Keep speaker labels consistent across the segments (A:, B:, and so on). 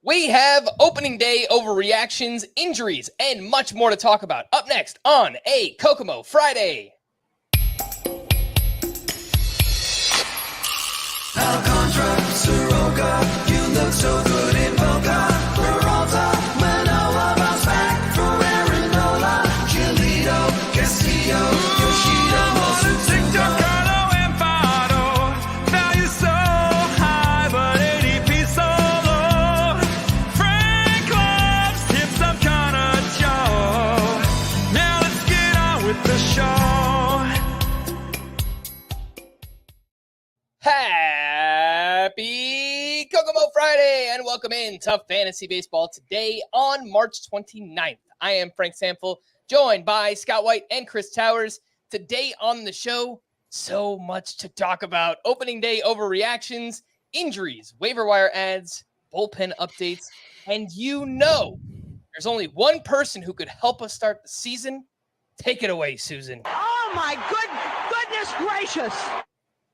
A: We have opening day overreactions, injuries, and much more to talk about. Up next on a Kokomo Friday.
B: Alcantara, Soroka, you look so good in Boca. Peralta, Manoa, bounce back for Aaron Giolito, Castillo, Yoshida, Mosu,
A: Happy Kokomo Friday and welcome in to Fantasy Baseball today on March 29th. I am Frank Stampfl, joined by Scott White and Chris Towers. Today on the show, so much to talk about. Opening day overreactions, injuries, waiver wire ads, bullpen updates, and there's only one person who could help us start the season. Take it away, Susan.
C: Oh my goodness gracious!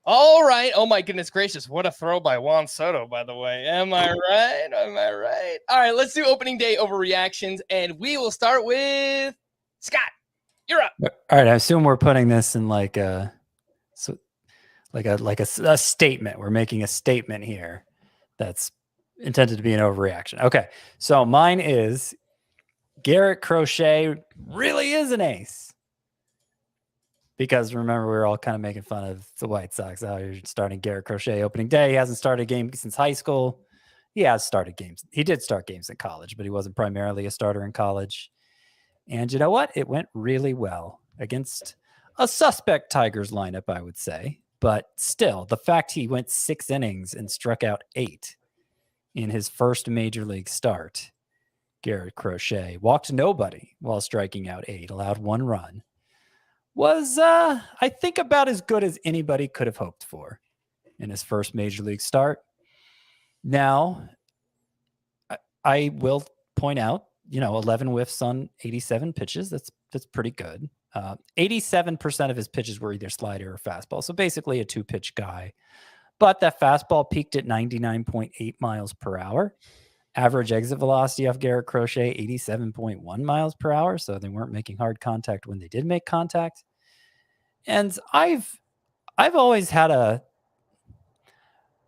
A: All right. Oh, my goodness gracious. What a throw by Juan Soto, by the way. Am I right? All right, let's do opening day overreactions, and we will start with Scott. You're up.
D: All right. I assume we're putting this in like a statement. We're making a statement here that's intended to be an overreaction. Okay. So mine is Garrett Crochet really is an ace. Because remember, we were all kind of making fun of the White Sox. Oh, you're starting Garrett Crochet opening day. He hasn't started a game since high school. He has started games. He did start games in college, but he wasn't primarily a starter in college. And you know what? It went really well against a suspect Tigers lineup, I would say. But still, the fact he went 6 innings and struck out 8 in his first major league start, Garrett Crochet walked nobody while striking out 8, allowed 1 run. Was, I think, about as good as anybody could have hoped for in his first major league start. Now, I will point out, 11 whiffs on 87 pitches. That's pretty good. 87% of his pitches were either slider or fastball. So basically a 2-pitch guy. But that fastball peaked at 99.8 miles per hour. Average exit velocity off Garrett Crochet, 87.1 miles per hour. So they weren't making hard contact when they did make contact. And I've always had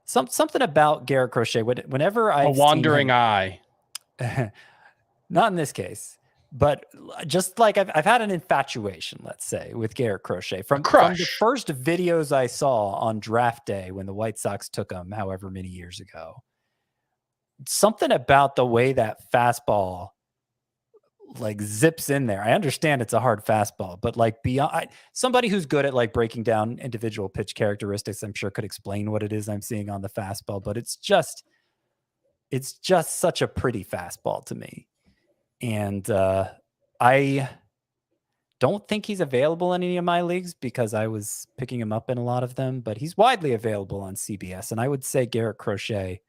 D: something about Garrett Crochet. Whenever I
E: wandering eye,
D: not in this case, but just like I've had an infatuation, let's say, with Garrett Crochet from the first videos I saw on draft day when the White Sox took him, however many years ago. Something about the way that fastball like zips in there. I understand it's a hard fastball, but like beyond somebody who's good at like breaking down individual pitch characteristics, I'm sure could explain what it is I'm seeing on the fastball, but it's just such a pretty fastball to me. And I don't think he's available in any of my leagues because I was picking him up in a lot of them, but he's widely available on CBS. And I would say Garrett Crochet,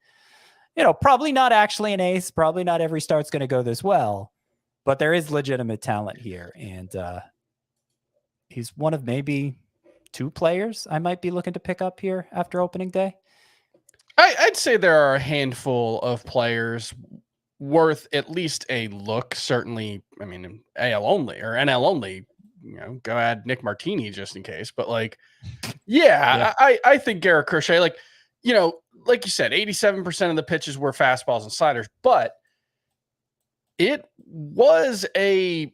D: probably not actually an ace. Probably not every start's going to go this well, but there is legitimate talent here. And he's one of maybe 2 players I might be looking to pick up here after opening day.
E: I'd say there are a handful of players worth at least a look. Certainly, I mean, AL only or NL only, go add Nick Martini just in case. But like, yeah. I think Garrett Crochet, like you said, 87% of the pitches were fastballs and sliders, but it was a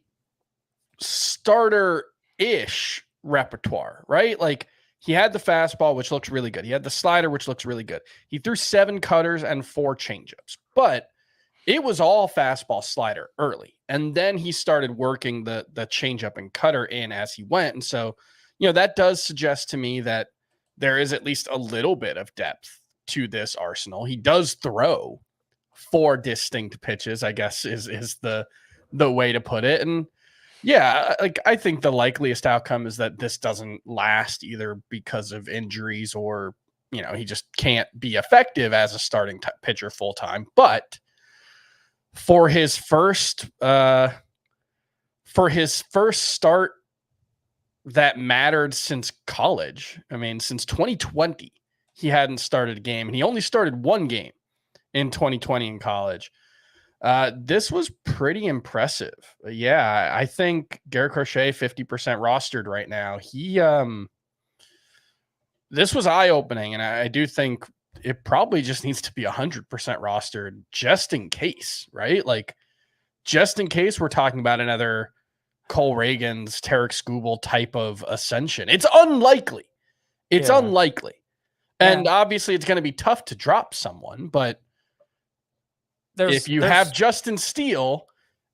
E: starter-ish repertoire, right? Like he had the fastball, which looks really good. He had the slider, which looks really good. He threw 7 cutters and 4 changeups, but it was all fastball slider early. And then he started working the changeup and cutter in as he went. And so, that does suggest to me that there is at least a little bit of depth to this arsenal. He does throw 4 distinct pitches, I guess is the way to put it. And yeah, like I think the likeliest outcome is that this doesn't last either because of injuries or, he just can't be effective as a starting pitcher full time. But for his first start that mattered since college, I mean, since 2020, he hadn't started a game, and he only started 1 game in 2020 in college. This was pretty impressive. Yeah, I think Garrett Crochet 50% rostered right now. This was eye-opening, and I do think it probably just needs to be 100% rostered just in case, right? Like, just in case we're talking about another Cole Reagans, Tarek Skubal type of ascension. It's unlikely. It's unlikely. And obviously it's going to be tough to drop someone, but if you have Justin Steele,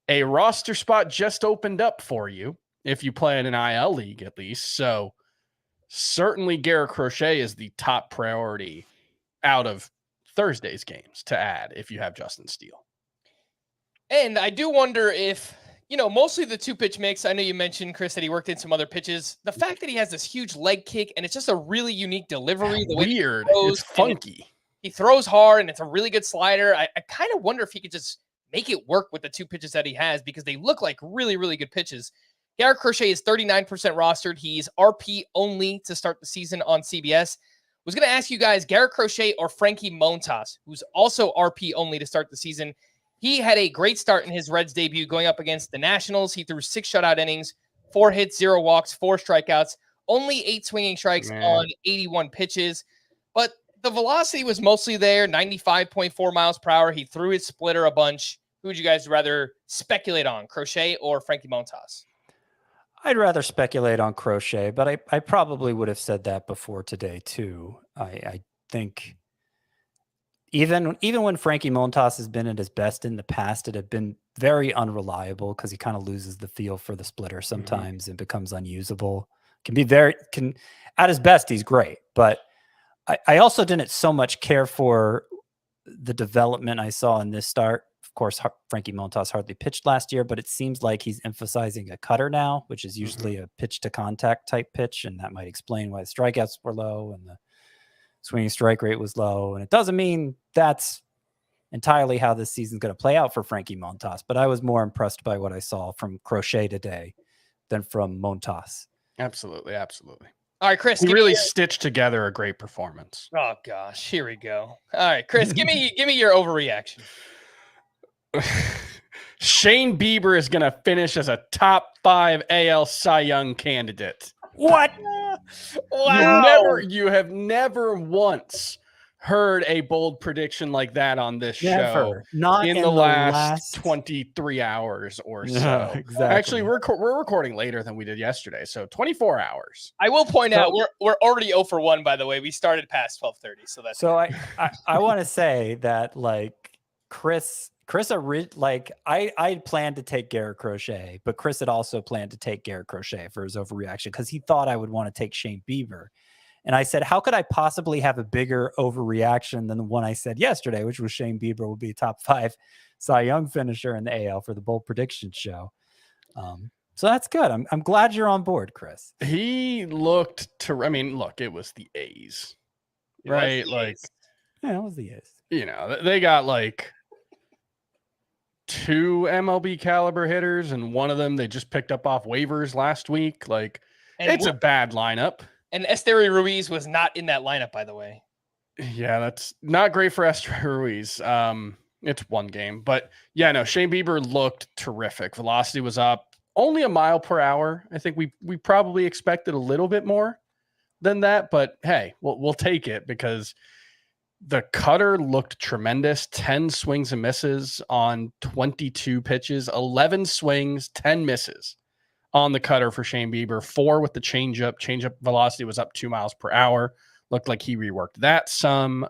E: a roster spot just opened up for you if you play in an IL league at least. So certainly Garrett Crochet is the top priority out of Thursday's games to add if you have Justin Steele.
A: And I do wonder if, mostly the 2-pitch mix. I know you mentioned, Chris, that he worked in some other pitches. The fact that he has this huge leg kick and it's just a really unique delivery. The
E: Weird.
A: Way
E: it's funky.
A: He throws hard and it's a really good slider. I kind of wonder if he could just make it work with the 2 pitches that he has because they look like really, really good pitches. Garrett Crochet is 39% rostered. He's RP only to start the season on CBS. Was going to ask you guys, Garrett Crochet or Frankie Montas, who's also RP only to start the season. He had a great start in his Reds debut going up against the Nationals. He threw 6 shutout innings, 4 hits, 0 walks, 4 strikeouts, only 8 swinging strikes on 81 pitches. But the velocity was mostly there, 95.4 miles per hour. He threw his splitter a bunch. Who would you guys rather speculate on, Crochet or Frankie Montas?
D: I'd rather speculate on Crochet, but I probably would have said that before today too. I think even when Frankie Montas has been at his best in the past, it had been very unreliable because he kind of loses the feel for the splitter sometimes and becomes unusable. At his best, he's great, but I also didn't so much care for the development I saw in this start. Of course, Frankie Montas hardly pitched last year, but it seems like he's emphasizing a cutter now, which is usually a pitch to contact type pitch. And that might explain why the strikeouts were low and the swinging strike rate was low. And it doesn't mean that's entirely how this season's going to play out for Frankie Montas, but I was more impressed by what I saw from Crochet today than from Montas.
E: Absolutely. Absolutely.
A: All right, Chris.
E: He really stitched together a great performance.
A: Oh gosh, here we go. All right, Chris, give me your overreaction.
E: Shane Bieber is going to finish as a top 5 AL Cy Young candidate.
D: What?
A: Wow.
E: You have never once heard a bold prediction like that on this show.
D: Not
E: in the last 23 hours or so.
D: Exactly.
E: Actually, we're recording later than we did yesterday, so 24 hours.
A: I will point out we're already 0 for 1, by the way. We started past 12:30, so that's
D: so. I want to say that Chris, I planned to take Garrett Crochet, but Chris had also planned to take Garrett Crochet for his overreaction because he thought I would want to take Shane Bieber. And I said, how could I possibly have a bigger overreaction than the one I said yesterday, which was Shane Bieber will be a top 5 Cy Young finisher in the AL for the Bold Prediction show. So that's good. I'm glad you're on board, Chris.
E: He looked look, it was the A's, right?
D: Yeah, it was the A's.
E: They got 2 MLB caliber hitters, and one of them they just picked up off waivers last week. It's a bad lineup.
A: And Esteury Ruiz was not in that lineup, by the way.
E: Yeah, that's not great for Esteury Ruiz. It's one game, but Shane Bieber looked terrific. Velocity was up only a mile per hour. I think we probably expected a little bit more than that, but hey, we'll take it because the cutter looked tremendous. 10 swings and misses on 22 pitches, 11 swings, 10 misses on the cutter for Shane Bieber, 4 with the changeup. Changeup velocity was up 2 miles per hour. Looked like he reworked that some.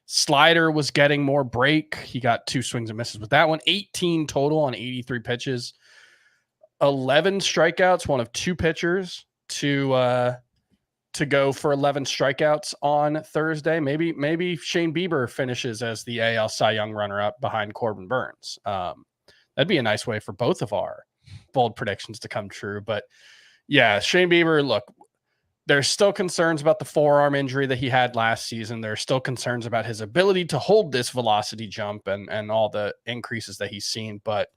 E: Slider was getting more break. He got 2 swings and misses with that one. 18 total on 83 pitches. 11 strikeouts, one of 2 pitchers to go for 11 strikeouts on Thursday. Maybe Shane Bieber finishes as the AL Cy Young runner-up behind Corbin Burnes. That'd be a nice way for both of our bold predictions to come true. But yeah, Shane Bieber, look, there's still concerns about the forearm injury that he had last season. There's still concerns about his ability to hold this velocity jump and all the increases that he's seen. But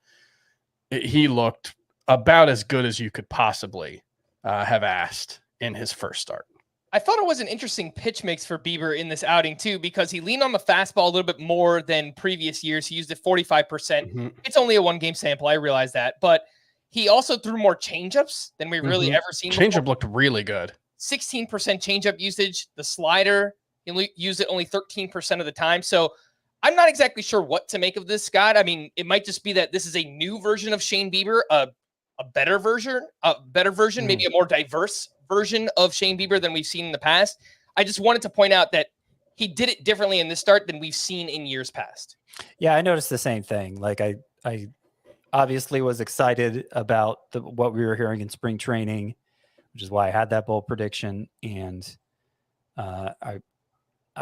E: he looked about as good as you could possibly have asked in his first start.
A: I thought it was an interesting pitch mix for Bieber in this outing too, because he leaned on the fastball a little bit more than previous years. He used it 45%.
E: Mm-hmm.
A: It's only a 1-game sample. I realize that, but he also threw more changeups than we really ever seen.
E: Changeup looked really good.
A: 16% changeup usage. The slider, he used it only 13% of the time. So I'm not exactly sure what to make of this, Scott. I mean, it might just be that this is a new version of Shane Bieber, a better version, maybe a more diverse version of Shane Bieber than we've seen in the past. I just wanted to point out that he did it differently in this start than we've seen in years past.
D: Yeah, I noticed the same thing. Like I obviously was excited about what we were hearing in spring training, which is why I had that bold prediction. And I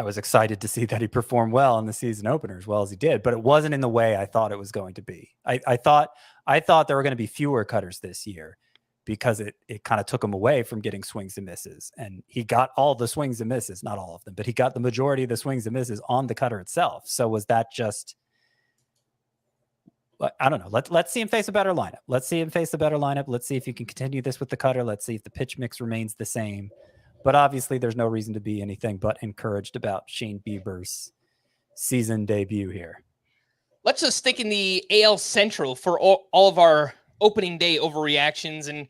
D: was excited to see that he performed well in the season opener as well as he did, but it wasn't in the way I thought it was going to be. I thought there were going to be fewer cutters this year because it kind of took him away from getting swings and misses. And he got all the swings and misses, not all of them, but he got the majority of the swings and misses on the cutter itself. So was that just, I don't know. Let's see him face a better lineup. Let's see if you can continue this with the cutter. Let's see if the pitch mix remains the same. But obviously there's no reason to be anything but encouraged about Shane Bieber's season debut here.
A: Let's just stick in the AL Central for all of our opening day overreactions and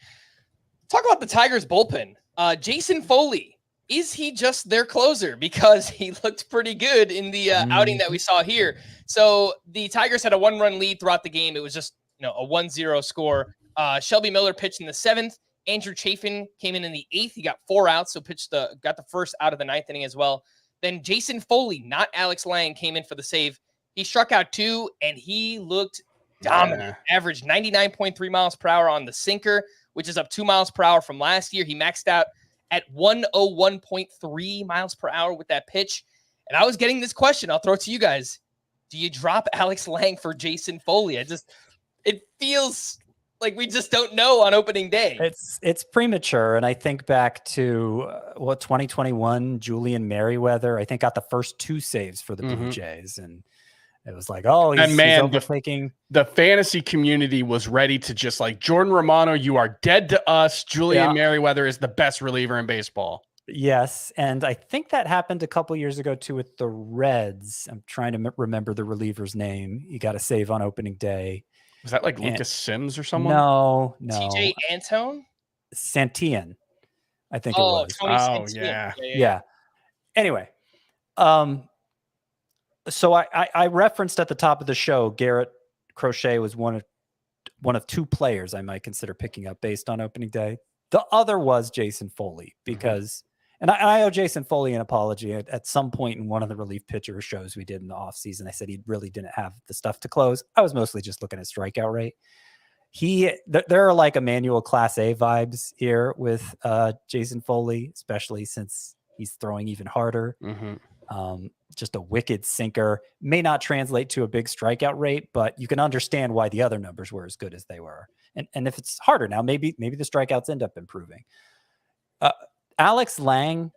A: talk about the Tigers bullpen. Jason Foley, is he just their closer? Because he looked pretty good in the outing that we saw here. So the Tigers had a 1-run lead throughout the game. It was just a 1-0 score. Shelby Miller pitched in the 7th. Andrew Chafin came in the 8th. He got 4 outs, so got the first out of the 9th inning as well. Then Jason Foley, not Alex Lang, came in for the save. He struck out 2, and he looked dominant. Averaged 99.3 miles per hour on the sinker, which is up 2 miles per hour from last year. He maxed out at 101.3 miles per hour with that pitch. And I was getting this question. I'll throw it to you guys. Do you drop Alex Lang for Jason Foley? It feels like we just don't know on opening day.
D: It's premature. And I think back to 2021, Julian Merriweather, I think got the first 2 saves for the Blue Jays. And it was like, he's overtaking.
E: The fantasy community was ready to just like, Jordan Romano, you are dead to us. Julian Merriweather is the best reliever in baseball.
D: Yes. And I think that happened a couple years ago too with the Reds. I'm trying to remember the reliever's name. He got a save on opening day.
E: Was that like Lucas Sims or someone?
D: No.
A: TJ Antone?
D: Santillan, I think it was.
A: Tony
E: Yeah.
D: Anyway, so I referenced at the top of the show, Garrett Crochet was one of 2 players I might consider picking up based on opening day. The other was Jason Foley because, and I owe Jason Foley an apology. At some point in one of the relief pitcher shows we did in the offseason, I said he really didn't have the stuff to close. I was mostly just looking at strikeout rate. There are like Emmanuel Class A vibes here with Jason Foley, especially since he's throwing even harder. Just a wicked sinker. May not translate to a big strikeout rate, but you can understand why the other numbers were as good as they were. And if it's harder now, maybe the strikeouts end up improving. Alex Lang,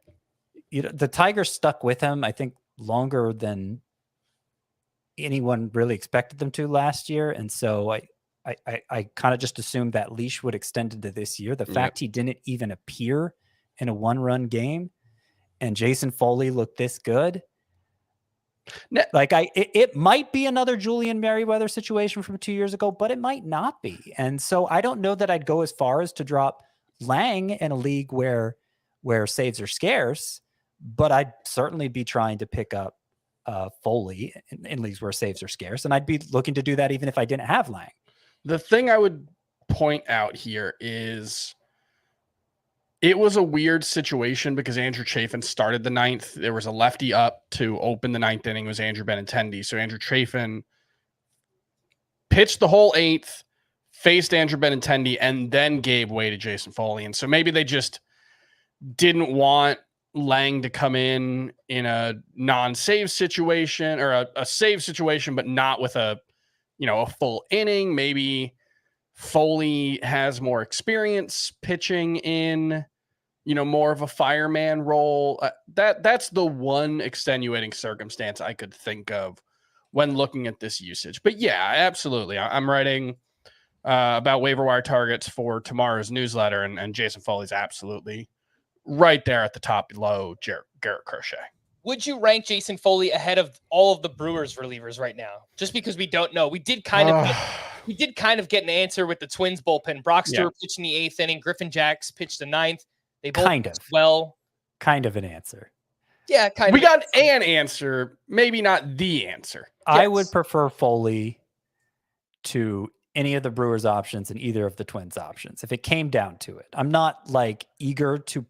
D: the Tigers stuck with him, I think, longer than anyone really expected them to last year. And so I kind of just assumed that leash would extend into this year. The fact he didn't even appear in a 1-run game and Jason Foley looked this good. Like it might be another Julian Merriweather situation from 2 years ago, but it might not be. And so I don't know that I'd go as far as to drop Lang in a league where saves are scarce, but I'd certainly be trying to pick up Foley in leagues where saves are scarce. And I'd be looking to do that even if I didn't have Lang.
E: The thing I would point out here is it was a weird situation because Andrew Chafin started the 9th. There was a lefty up to open the 9th inning. It was Andrew Benintendi. So Andrew Chafin pitched the whole 8th, faced Andrew Benintendi, and then gave way to Jason Foley. And so maybe they just didn't want Lang to come in a non-save situation or a save situation, but not with a full inning. Maybe Foley has more experience pitching in, more of a fireman role. That's the one extenuating circumstance I could think of when looking at this usage. But yeah, absolutely. I'm writing about waiver wire targets for tomorrow's newsletter, and Jason Foley's absolutely right there at the top below Garrett Crochet.
A: Would you rank Jason Foley ahead of all of the Brewers relievers right now? Just because we don't know. We did kind of get an answer with the Twins bullpen. Brock Stewart pitched in the 8th inning. Griffin Jacks pitched the 9th. They both
D: kind of an answer.
A: Yeah, kind of.
E: We got an answer, maybe not the answer.
D: I would prefer Foley to any of the Brewers options and either of the Twins options if it came down to it. I'm not like eager to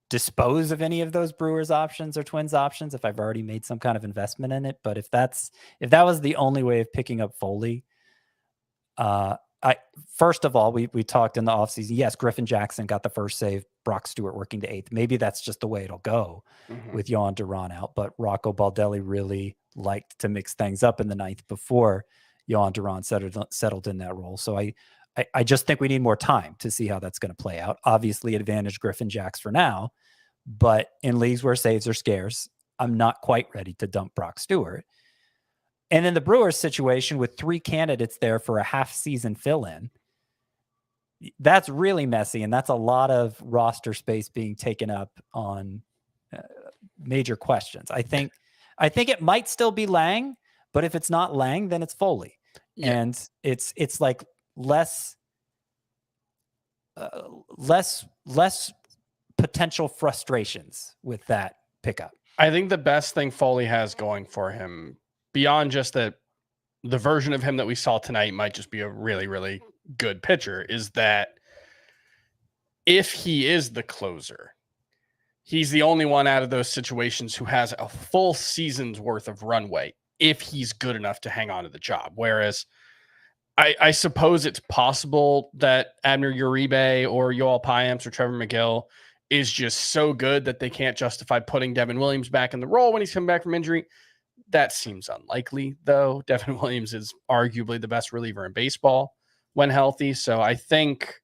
D: dispose of any of those Brewers options or Twins options if I've already made some kind of investment in it. But if that was the only way of picking up Foley, first of all, we talked in the offseason. Yes, Griffin Jackson got the first save, Brock Stewart working to 8th. Maybe that's just the way it'll go with Yohan Duran out. But Rocco Baldelli really liked to mix things up in the 9th before Yohan Duran settled in that role. So I just think we need more time to see how that's going to play out. Obviously, advantage Griffin Jacks for now, but in leagues where saves are scarce, I'm not quite ready to dump Brock Stewart. And in the Brewers situation with 3 candidates there for a half-season fill-in, that's really messy, and that's a lot of roster space being taken up on major questions. I think it might still be Lang, but if it's not Lang, then it's Foley, and it's like less potential frustrations with that pickup.
E: I think the best thing Foley has going for him, beyond just the version of him that we saw tonight might just be a really, really good pitcher, is that if he is the closer, he's the only one out of those situations who has a full season's worth of runway if he's good enough to hang on to the job. Whereas I suppose it's possible that Abner Uribe or Yoel Payamps or Trevor McGill is just so good that they can't justify putting Devin Williams back in the role when he's coming back from injury. That seems unlikely, though. Devin Williams is arguably the best reliever in baseball when healthy. So I think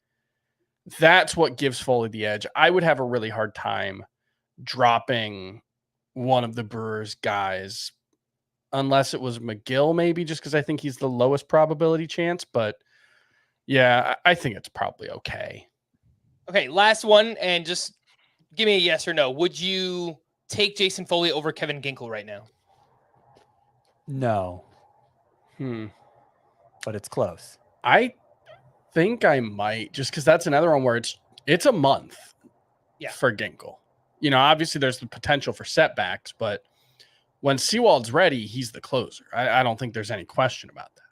E: that's what gives Foley the edge. I would have a really hard time dropping one of the Brewers guys, unless it was McGill, maybe, just because I think he's the lowest probability chance. But yeah, I think it's probably okay.
A: Okay, last one, and just give me a yes or no. Would you take Jason Foley over Kevin Ginkel right now?
D: No. But it's close.
E: I think I might, just because that's another one where it's a month for Ginkel. You know, obviously there's the potential for setbacks, but when Sewald's ready, he's the closer. I don't think there's any question about that.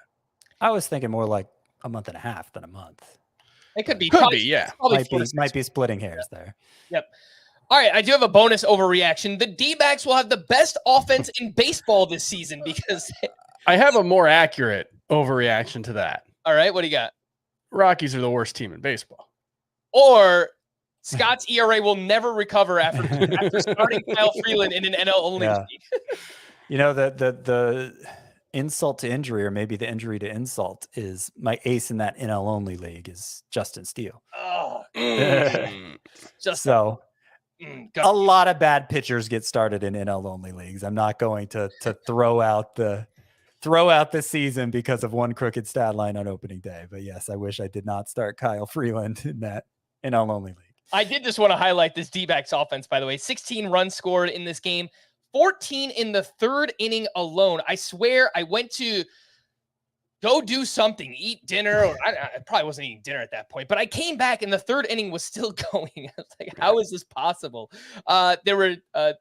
D: I was thinking more like a month and a half than a month.
A: It could be.
E: Yeah.
D: Might be splitting hairs there.
A: Yep. All right, I do have a bonus overreaction. The Dbacks will have the best offense in baseball this season because
E: I have a more accurate overreaction to that.
A: All right, what do you got?
E: Rockies are the worst team in baseball.
A: Or Scott's ERA will never recover after starting Kyle Freeland in an NL only league.
D: You know, the insult to injury, or maybe the injury to insult, is my ace in that NL only league is Justin Steele.
A: Oh,
D: a lot of bad pitchers get started in NL only leagues. I'm not going to throw out the season because of one crooked stat line on opening day. But yes, I wish I did not start Kyle Freeland in that NL only league.
A: I did just want to highlight this D-backs offense, by the way. 16 runs scored in this game, 14 in the 3rd inning alone. I swear I went to go do something, eat dinner, or I probably wasn't eating dinner at that point, but I came back and the 3rd inning was still going. I was like, how is this possible? There were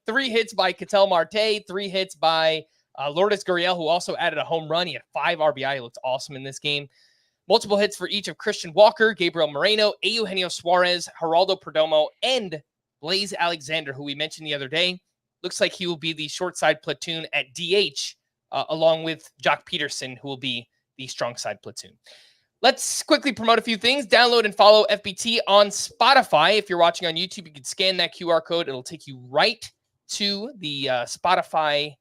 A: 3 hits by Ketel Marte, 3 hits by Lourdes Gurriel, who also added a home run. He had 5 RBI. He looked awesome in this game. Multiple hits for each of Christian Walker, Gabriel Moreno, Eugenio Suarez, Geraldo Perdomo, and Blaze Alexander, who we mentioned the other day. Looks like he will be the short side platoon at DH, along with Jock Peterson, who will be the strong side platoon. Let's quickly promote a few things. Download and follow FBT on Spotify. If you're watching on YouTube, you can scan that QR code. It'll take you right to the Spotify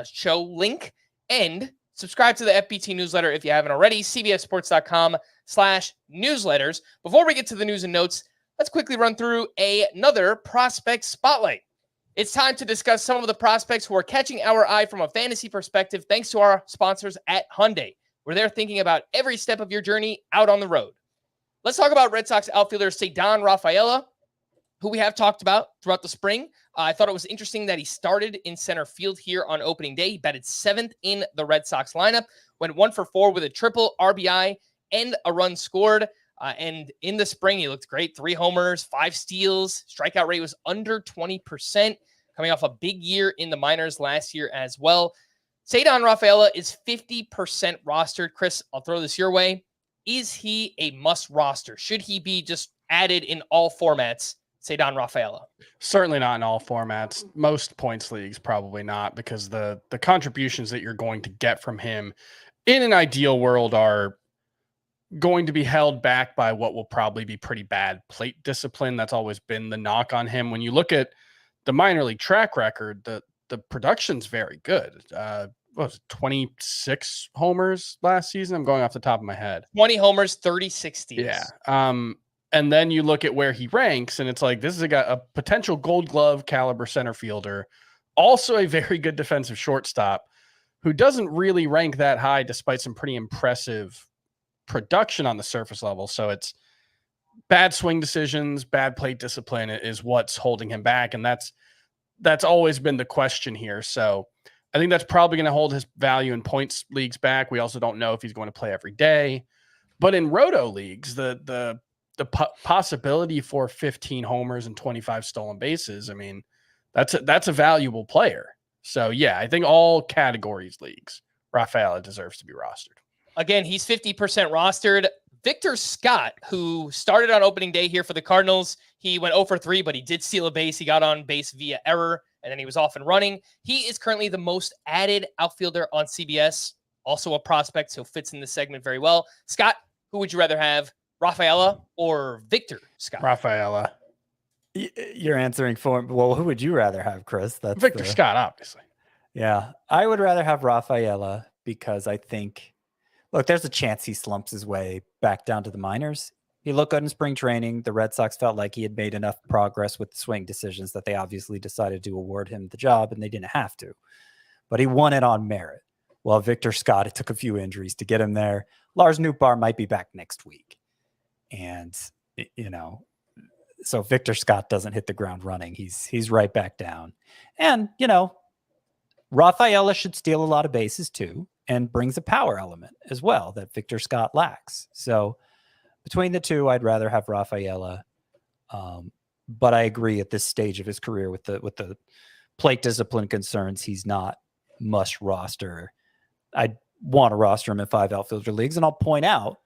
A: show link, and subscribe to the FBT newsletter if you haven't already, cbssports.com/newsletters. Before we get to the news and notes, let's quickly run through another prospect spotlight. It's time to discuss some of the prospects who are catching our eye from a fantasy perspective, thanks to our sponsors at Hyundai, where they're thinking about every step of your journey out on the road. Let's talk about Red Sox outfielder Ceddane Rafaela. who we have talked about throughout the spring. I thought it was interesting that he started in center field here on opening day. He batted 7th in the Red Sox lineup, went 1 for 4 with a triple, RBI, and a run scored. And in the spring, he looked great. 3 homers, 5 steals. Strikeout rate was under 20%, coming off a big year in the minors last year as well. Ceddane Rafaela is 50% rostered. Chris, I'll throw this your way. Is he a must roster? Should he be just added in all formats? Ceddane Rafaela.
E: Certainly not in all formats. Most points leagues, probably not, because the contributions that you're going to get from him in an ideal world are going to be held back by what will probably be pretty bad plate discipline. That's always been the knock on him. When you look at the minor league track record, the production's very good. What was it, 26 homers last season? I'm going off the top of my head.
A: 20 homers, 36 steals.
E: Yeah. And then you look at where he ranks, and it's like, this is a potential Gold Glove caliber center fielder, also a very good defensive shortstop, who doesn't really rank that high despite some pretty impressive production on the surface level. So it's bad swing decisions, bad plate discipline is what's holding him back. And that's always been the question here. So I think that's probably going to hold his value in points leagues back. We also don't know if he's going to play every day, but in roto leagues, the possibility for 15 homers and 25 stolen bases, I mean, that's a valuable player. So yeah, I think all categories leagues, Rafaela deserves to be rostered.
A: Again, he's 50% rostered. Victor Scott, who started on opening day here for the Cardinals, he went 0 for 3, but he did steal a base. He got on base via error, and then he was off and running. He is currently the most added outfielder on CBS, also a prospect, so fits in this segment very well. Scott, who would you rather have, Rafaela or Victor Scott?
E: Rafaela.
D: You're answering for, well, who would you rather have, Chris? That's
E: Victor Scott, obviously.
D: Yeah, I would rather have Rafaela because I think, look, there's a chance he slumps his way back down to the minors. He looked good in spring training. The Red Sox felt like he had made enough progress with the swing decisions that they obviously decided to award him the job, and they didn't have to. But he won it on merit. Well, Victor Scott, it took a few injuries to get him there. Lars Nootbaar might be back next week. And, so Victor Scott doesn't hit the ground running. He's right back down. And, Rafaela should steal a lot of bases too, and brings a power element as well that Victor Scott lacks. So between the two, I'd rather have Rafaela. But I agree at this stage of his career with the plate discipline concerns, he's not must roster. I want to roster him in 5 outfielder leagues. And I'll point out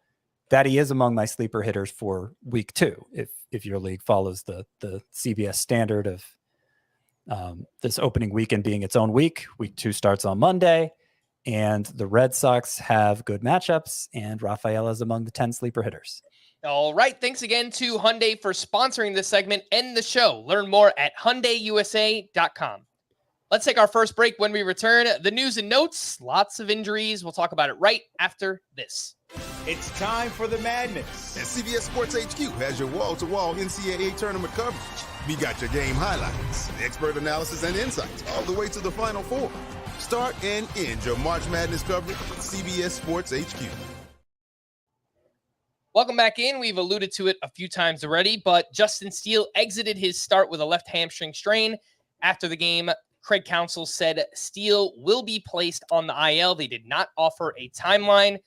D: that he is among my sleeper hitters for week 2. If your league follows the CBS standard of this opening weekend being its own week. Week 2 starts on Monday, and the Red Sox have good matchups, and Rafaela is among the 10 sleeper hitters.
A: All right. Thanks again to Hyundai for sponsoring this segment and the show. Learn more at HyundaiUSA.com. Let's take our first break. When we return, the news and notes, lots of injuries. We'll talk about it right after this.
F: It's time for the madness.
G: And CBS Sports HQ has your wall-to-wall NCAA tournament coverage. We got your game highlights, expert analysis, and insights all the way to the Final Four. Start and end your March Madness coverage with CBS Sports HQ.
A: Welcome back in. We've alluded to it a few times already, but Justin Steele exited his start with a left hamstring strain. After the game, Craig Counsell said Steele will be placed on the IL. They did not offer a timeline,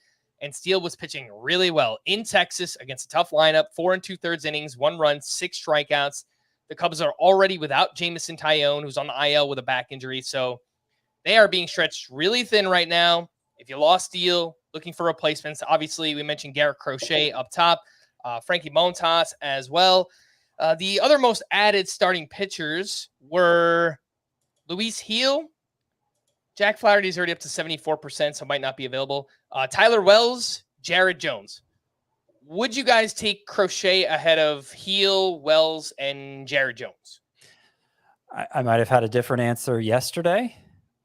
A: and Steele was pitching really well in Texas against a tough lineup, 4 2/3 innings, 1 run, 6 strikeouts. The Cubs are already without Jamison Tyone, who's on the IL with a back injury, so they are being stretched really thin right now. If you lost Steele, looking for replacements, obviously we mentioned Garrett Crochet up top, Frankie Montas as well. The other most added starting pitchers were Luis Gil. Jack Flaherty's already up to 74%, so might not be available. Tyler Wells, Jared Jones. Would you guys take Crochet ahead of Gil, Wells, and Jared Jones?
D: I might have had a different answer yesterday,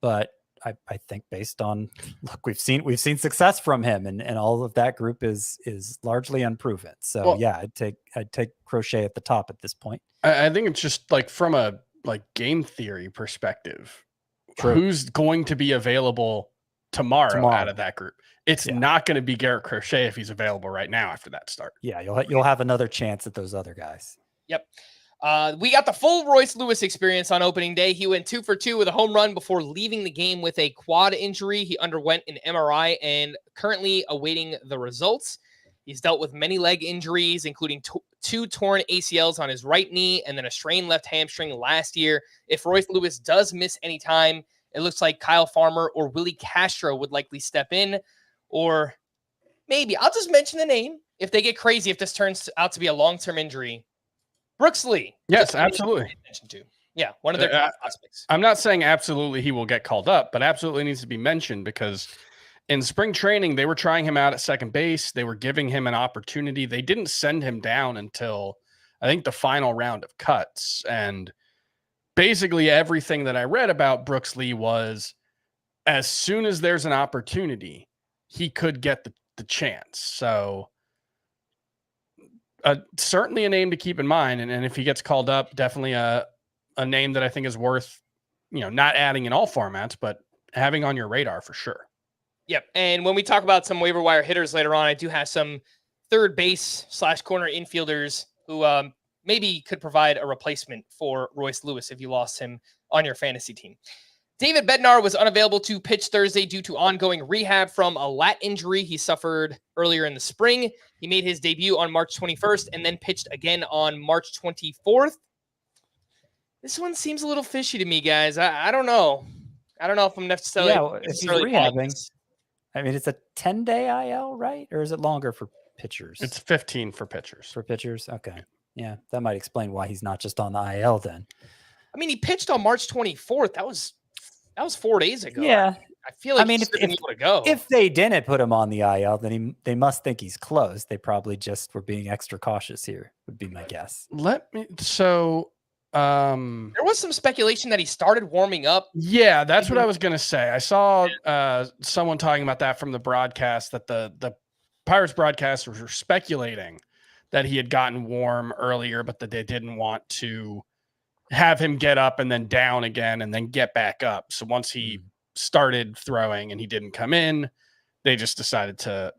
D: but I think based on, look, we've seen success from him, and all of that group is largely unproven. So well, yeah, I'd take Crochet at the top at this point.
E: I think it's just like from a game theory perspective, true. Who's going to be available tomorrow out of that group? It's not going to be Garrett Crochet if he's available right now after that start.
D: Yeah, you'll have another chance at those other guys.
A: Yep. We got the full Royce Lewis experience on opening day. He went 2 for 2 with a home run before leaving the game with a quad injury. He underwent an MRI and currently awaiting the results. He's dealt with many leg injuries, including 2 torn ACLs on his right knee and then a strained left hamstring last year. If Royce Lewis does miss any time, it looks like Kyle Farmer or Willie Castro would likely step in. Or maybe, I'll just mention the name. If they get crazy, if this turns out to be a long-term injury, Brooks Lee.
E: Yes, absolutely.
A: Yeah, one of their top prospects.
E: I'm not saying absolutely he will get called up, but absolutely needs to be mentioned because in spring training, they were trying him out at second base. They were giving him an opportunity. They didn't send him down until, I think, the final round of cuts. And basically everything that I read about Brooks Lee was as soon as there's an opportunity, he could get the chance. So certainly a name to keep in mind. And if he gets called up, definitely a name that I think is worth, not adding in all formats, but having on your radar for sure.
A: Yep. And when we talk about some waiver wire hitters later on, I do have some third base / corner infielders who maybe could provide a replacement for Royce Lewis if you lost him on your fantasy team. David Bednar was unavailable to pitch Thursday due to ongoing rehab from a lat injury he suffered earlier in the spring. He made his debut on March 21st and then pitched again on March 24th. This one seems a little fishy to me, guys. I don't know. I don't know if I'm necessarily...
D: if he's rehabbing, I mean, it's a 10-day IL, right? Or is it longer for pitchers?
E: It's 15 for pitchers.
D: For pitchers? Okay. Yeah, that might explain why he's not just on the IL then.
A: I mean, he pitched on March 24th. That was 4 days ago.
D: Yeah.
A: I feel like he's been able to go.
D: If they didn't put him on the IL, then they must think he's close. They probably just were being extra cautious here, would be my guess.
A: There was some speculation that he started warming up.
E: Yeah, that's what I was going to say. I saw someone talking about that from the broadcast, that the Pirates broadcasters were speculating that he had gotten warm earlier, but that they didn't want to have him get up and then down again and then get back up. So once he started throwing and he didn't come in, they just decided to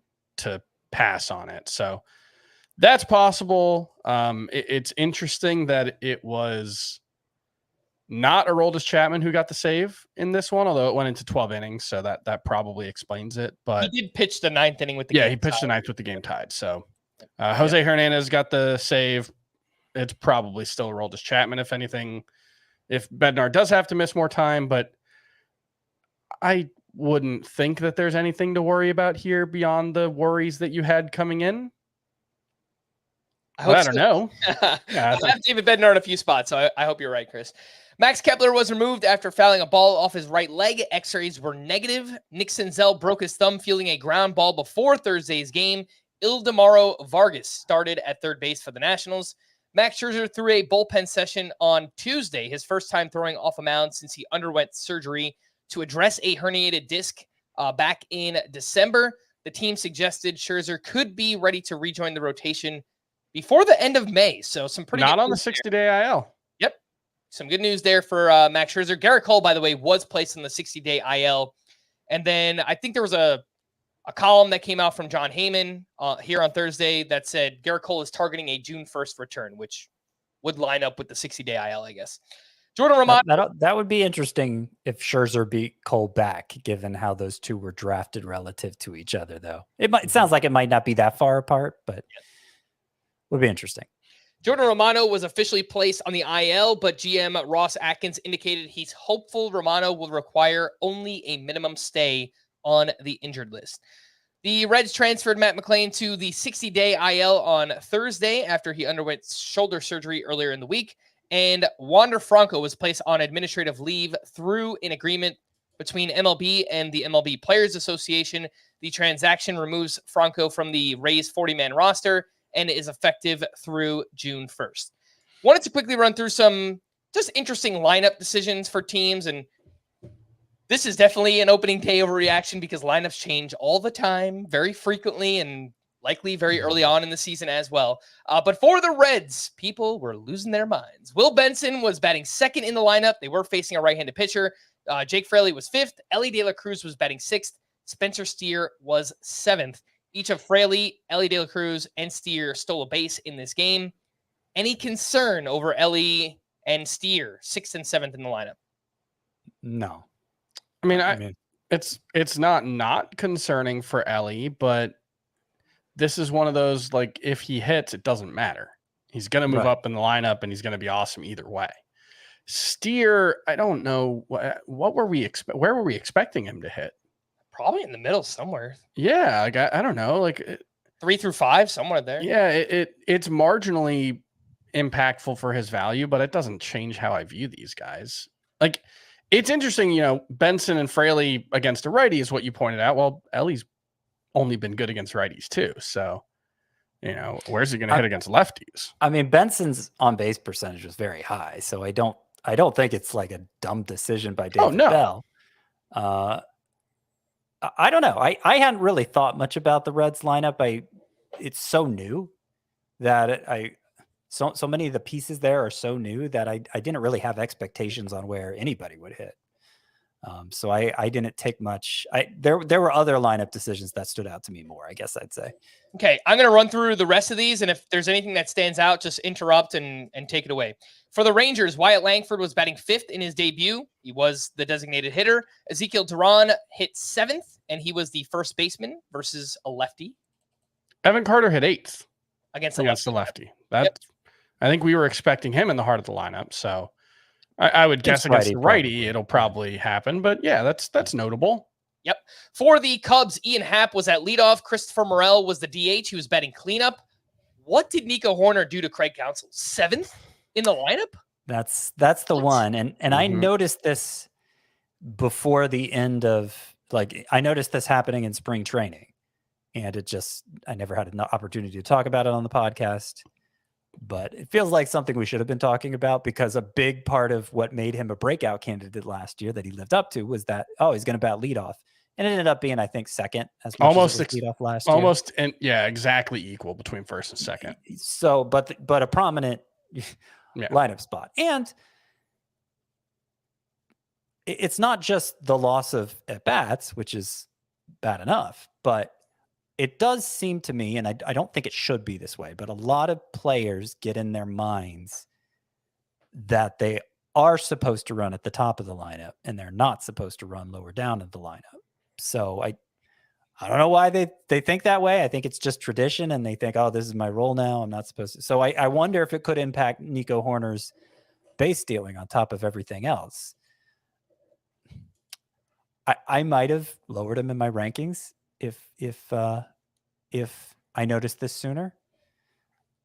E: pass on it. So that's possible. It's interesting that it was not Aroldis Chapman who got the save in this one, although it went into 12 innings. So that probably explains it. But
A: he did pitch the 9th inning with the game.
E: Yeah, he pitched the 9th with the game tied. So Jose Hernandez got the save. It's probably still Aroldis Chapman, if anything, if Bednar does have to miss more time, but I wouldn't think that there's anything to worry about here beyond the worries that you had coming in. I don't know.
A: Yeah, I have David Bednar in a few spots, so I hope you're right, Chris. Max Kepler was removed after fouling a ball off his right leg. X-rays were negative. Nick Senzel broke his thumb fielding a ground ball before Thursday's game. Ildemaro Vargas started at third base for the Nationals. Max Scherzer threw a bullpen session on Tuesday, his first time throwing off a mound since he underwent surgery to address a herniated disc back in December. The team suggested Scherzer could be ready to rejoin the rotation before the end of May. So some pretty
E: not on the 60-day IL.
A: Yep. Some good news there for Max Scherzer. Garrett Cole, by the way, was placed on the 60-day IL. And then I think there was a column that came out from John Heyman here on Thursday that said Garrett Cole is targeting a June 1st return, which would line up with the 60-day IL, I guess. Jordan Romano.
D: That would be interesting if Scherzer beat Cole back, given how those two were drafted relative to each other, though. It sounds like it might not be that far apart, but would be interesting.
A: Jordan Romano was officially placed on the IL, but GM Ross Atkins indicated he's hopeful Romano will require only a minimum stay on the injured list. The Reds transferred Matt McClain to the 60-day IL on Thursday after he underwent shoulder surgery earlier in the week. And Wander Franco was placed on administrative leave through an agreement between MLB and the MLB Players Association. The transaction removes Franco from the Rays 40-man roster and is effective through June 1st. Wanted to quickly run through some just interesting lineup decisions for teams, and this is definitely an opening day overreaction because lineups change all the time, very frequently, and likely very early on in the season as well. But for the Reds, people were losing their minds. Will Benson was batting second in the lineup. They were facing a right-handed pitcher. Jake Fraley was fifth. Ellie De La Cruz was batting sixth. Spencer Steer was seventh. Each of Fraley, Ellie De La Cruz, and Steer stole a base in this game. Any concern over Ellie and Steele, 6th and 7th in the lineup?
D: No.
E: I mean, it's not concerning for Ellie, but this is one of those, like, if he hits, it doesn't matter. He's going to move up in the lineup, and he's going to be awesome either way. Steele, I don't know what were we where were we expecting him to hit?
A: Probably in the middle somewhere.
E: Yeah, like I don't know, like
A: 3 through 5, somewhere there.
E: Yeah, it's marginally impactful for his value, but it doesn't change how I view these guys. Like, it's interesting, Benson and Fraley against a righty is what you pointed out. Well, Ellie's only been good against righties too, so where's he going to hit against lefties?
D: I mean, Benson's on base percentage was very high, so I don't think it's like a dumb decision by David Bell. I don't know. I hadn't really thought much about the Reds lineup. It's so new that so many of the pieces there are so new that I didn't really have expectations on where anybody would hit. So I didn't take much. There were other lineup decisions that stood out to me more, I guess I'd say.
A: Okay, I'm going to run through the rest of these, and if there's anything that stands out, just interrupt and take it away. For the Rangers, Wyatt Langford was batting 5th in his debut. He was the designated hitter. Ezekiel Duran hit 7th, and he was the first baseman versus a lefty.
E: Evan Carter hit 8th
A: against
E: the lefty. I think we were expecting him in the heart of the lineup, so I would guess against the righty it'll probably happen. But yeah, that's notable.
A: Yep. For the Cubs, Ian Happ was at leadoff. Christopher Morel was the DH. He was batting cleanup. What did Nico Horner do to Craig Counsell? 7th in the lineup?
D: That's the one. And I noticed this before the end of, I noticed this happening in spring training. And I never had an opportunity to talk about it on the podcast. But it feels like something we should have been talking about, because a big part of what made him a breakout candidate last year that he lived up to was that, he's going to bat leadoff. And it ended up being, I think, second as much as leadoff last year.
E: Almost, and exactly equal between first and second.
D: So, but a prominent lineup spot. And it's not just the loss of at-bats, which is bad enough, but it does seem to me, and I don't think it should be this way, but a lot of players get in their minds that they are supposed to run at the top of the lineup and they're not supposed to run lower down in the lineup. So I don't know why they think that way. I think it's just tradition, and they think, this is my role now. I'm not supposed to. So I wonder if it could impact Nico Horner's base stealing on top of everything else. I might have lowered him in my rankings if I noticed this sooner.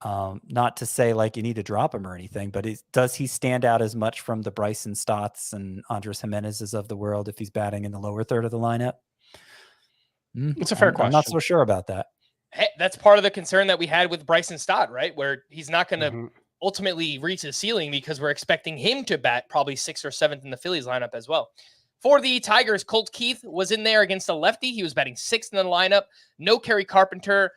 D: Not to say you need to drop him or anything, but does he stand out as much from the Bryson Stotts and Andres Jimenez's of the world if he's batting in the lower third of the lineup?
E: It's a fair question.
D: I'm not so sure about that.
A: Hey, that's part of the concern that we had with Bryson Stott, right? Where he's not going to ultimately reach his ceiling, because we're expecting him to bat probably 6th or 7th in the Phillies lineup as well. For the Tigers, Colt Keith was in there against a lefty. He was batting 6th in the lineup. No Kerry Carpenter,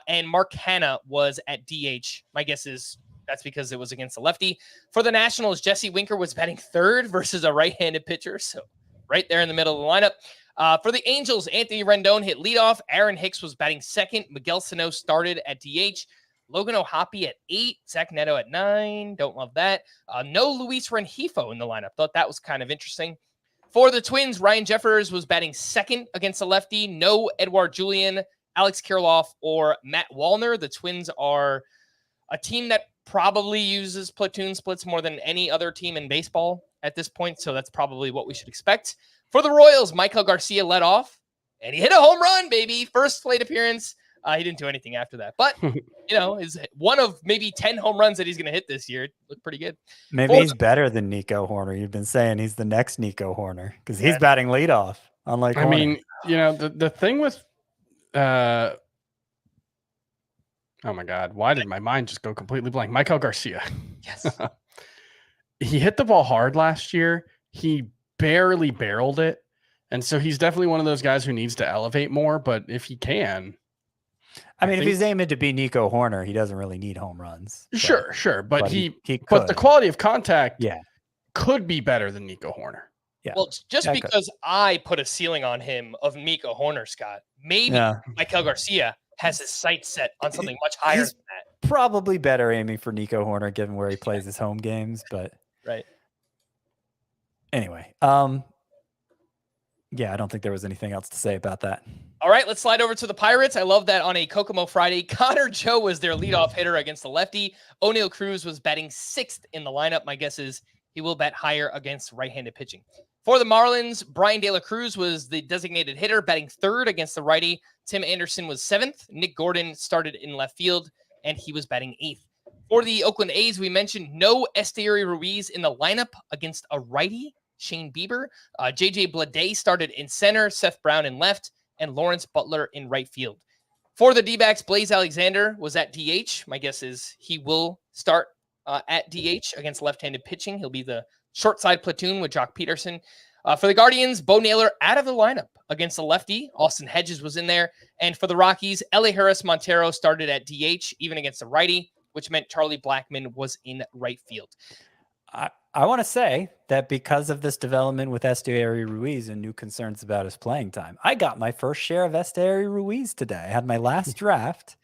A: and Mark Hanna was at DH. My guess is that's because it was against a lefty. For the Nationals, Jesse Winker was batting 3rd versus a right-handed pitcher, so right there in the middle of the lineup. For the Angels, Anthony Rendon hit leadoff. Aaron Hicks was batting 2nd. Miguel Sano started at DH. Logan O'Hoppe at 8. Zach Neto at 9. Don't love that. No Luis Rengifo in the lineup. Thought that was kind of interesting. For the Twins, Ryan Jeffers was batting 2nd against a lefty. No Edouard Julien, Alex Kirilloff, or Matt Wallner. The Twins are a team that probably uses platoon splits more than any other team in baseball at this point, so that's probably what we should expect. For the Royals, Michael Garcia led off, and he hit a home run, baby. First plate appearance. He didn't do anything after that. But, is one of maybe 10 home runs that he's going to hit this year. It looked pretty good.
D: Maybe he's better than Nico Horner. You've been saying he's the next Nico Horner because he's batting leadoff, unlike Horner.
E: I mean, the thing with oh my God, why did my mind just go completely blank? Michael Garcia.
A: Yes.
E: He hit the ball hard last year. He barely barreled it. And so he's definitely one of those guys who needs to elevate more. But if he can,
D: if he's aiming to be Nico Horner, he doesn't really need home runs.
E: Sure. But he
D: could.
E: But the quality of contact
D: yeah,
E: could be better than Nico Horner.
D: Yeah.
A: Well, just because I put a ceiling on him of Nico Horner, Scott, maybe Michael Garcia has his sights set on something much higher than that.
D: probably better aiming for Nico Horner given where he plays his home games, but
A: Right.
D: anyway, yeah, I don't think there was anything else to say about that.
A: All right, let's slide over to the Pirates. I love that on a Kokomo Friday, Connor Joe was their leadoff hitter against the lefty. O'Neal Cruz was batting 6th in the lineup. My guess is he will bat higher against right-handed pitching. For the Marlins, Brian De La Cruz was the designated hitter, batting 3rd against the righty. Tim Anderson was 7th. Nick Gordon started in left field, and he was batting 8th. For the Oakland A's, we mentioned no Esteury Ruiz in the lineup against a righty, Shane Bieber. J.J. Bleday started in center, Seth Brown in left, and Lawrence Butler in right field. For the D-backs, Blaze Alexander was at DH. My guess is he will start at DH against left-handed pitching. He'll be the short side platoon with Jock Peterson. For the Guardians, Bo Naylor out of the lineup against the lefty. Austin Hedges was in there. And for the Rockies, L.A. Harris Montero started at DH, even against the righty, which meant Charlie Blackmon was in right field.
D: I want to say that because of this development with Esteury Ruiz and new concerns about his playing time, I got my first share of Esteury Ruiz today. I had my last draft,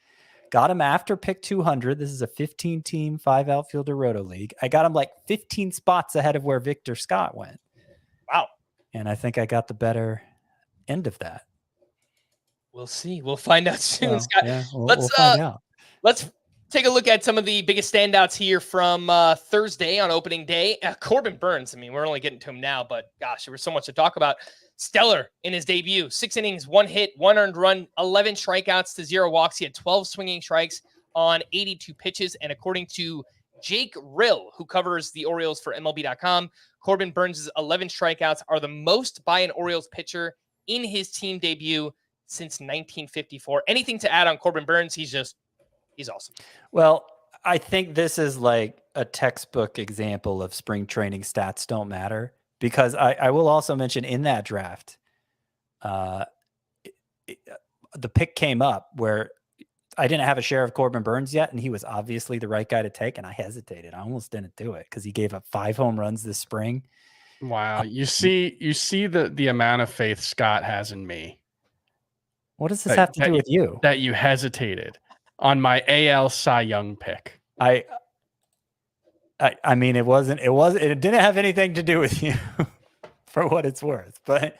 D: got him after pick 200. This is a 15-team, 5-outfielder roto league. I got him like 15 spots ahead of where Victor Scott went.
A: Wow.
D: And I think I got the better end of that.
A: We'll see. We'll find out soon,
D: Well,
A: Scott.
D: yeah, we'll
A: Let's
D: find out.
A: Let's take a look at some of the biggest standouts here from Thursday on opening day. Corbin Burnes. I mean, we're only getting to him now, but gosh, there was so much to talk about. Stellar in his debut. 6 innings, 1 hit, 1 earned run, 11 strikeouts to 0 walks. He had 12 swinging strikes on 82 pitches. And according to Jake Rill, who covers the Orioles for MLB.com, Corbin Burnes' 11 strikeouts are the most by an Orioles pitcher in his team debut since 1954. Anything to add on Corbin Burnes? He's awesome.
D: Well, I think this is like a textbook example of spring training stats don't matter, because I will also mention in that draft, the pick came up where I didn't have a share of Corbin Burnes yet, and he was obviously the right guy to take, and I hesitated. I almost didn't do it because he gave up 5 home runs this spring.
E: Wow. You see the amount of faith Scott has in me.
D: What does this have to do with you?
E: That you hesitated on my AL Cy Young pick.
D: I mean, it didn't have anything to do with you for what it's worth, but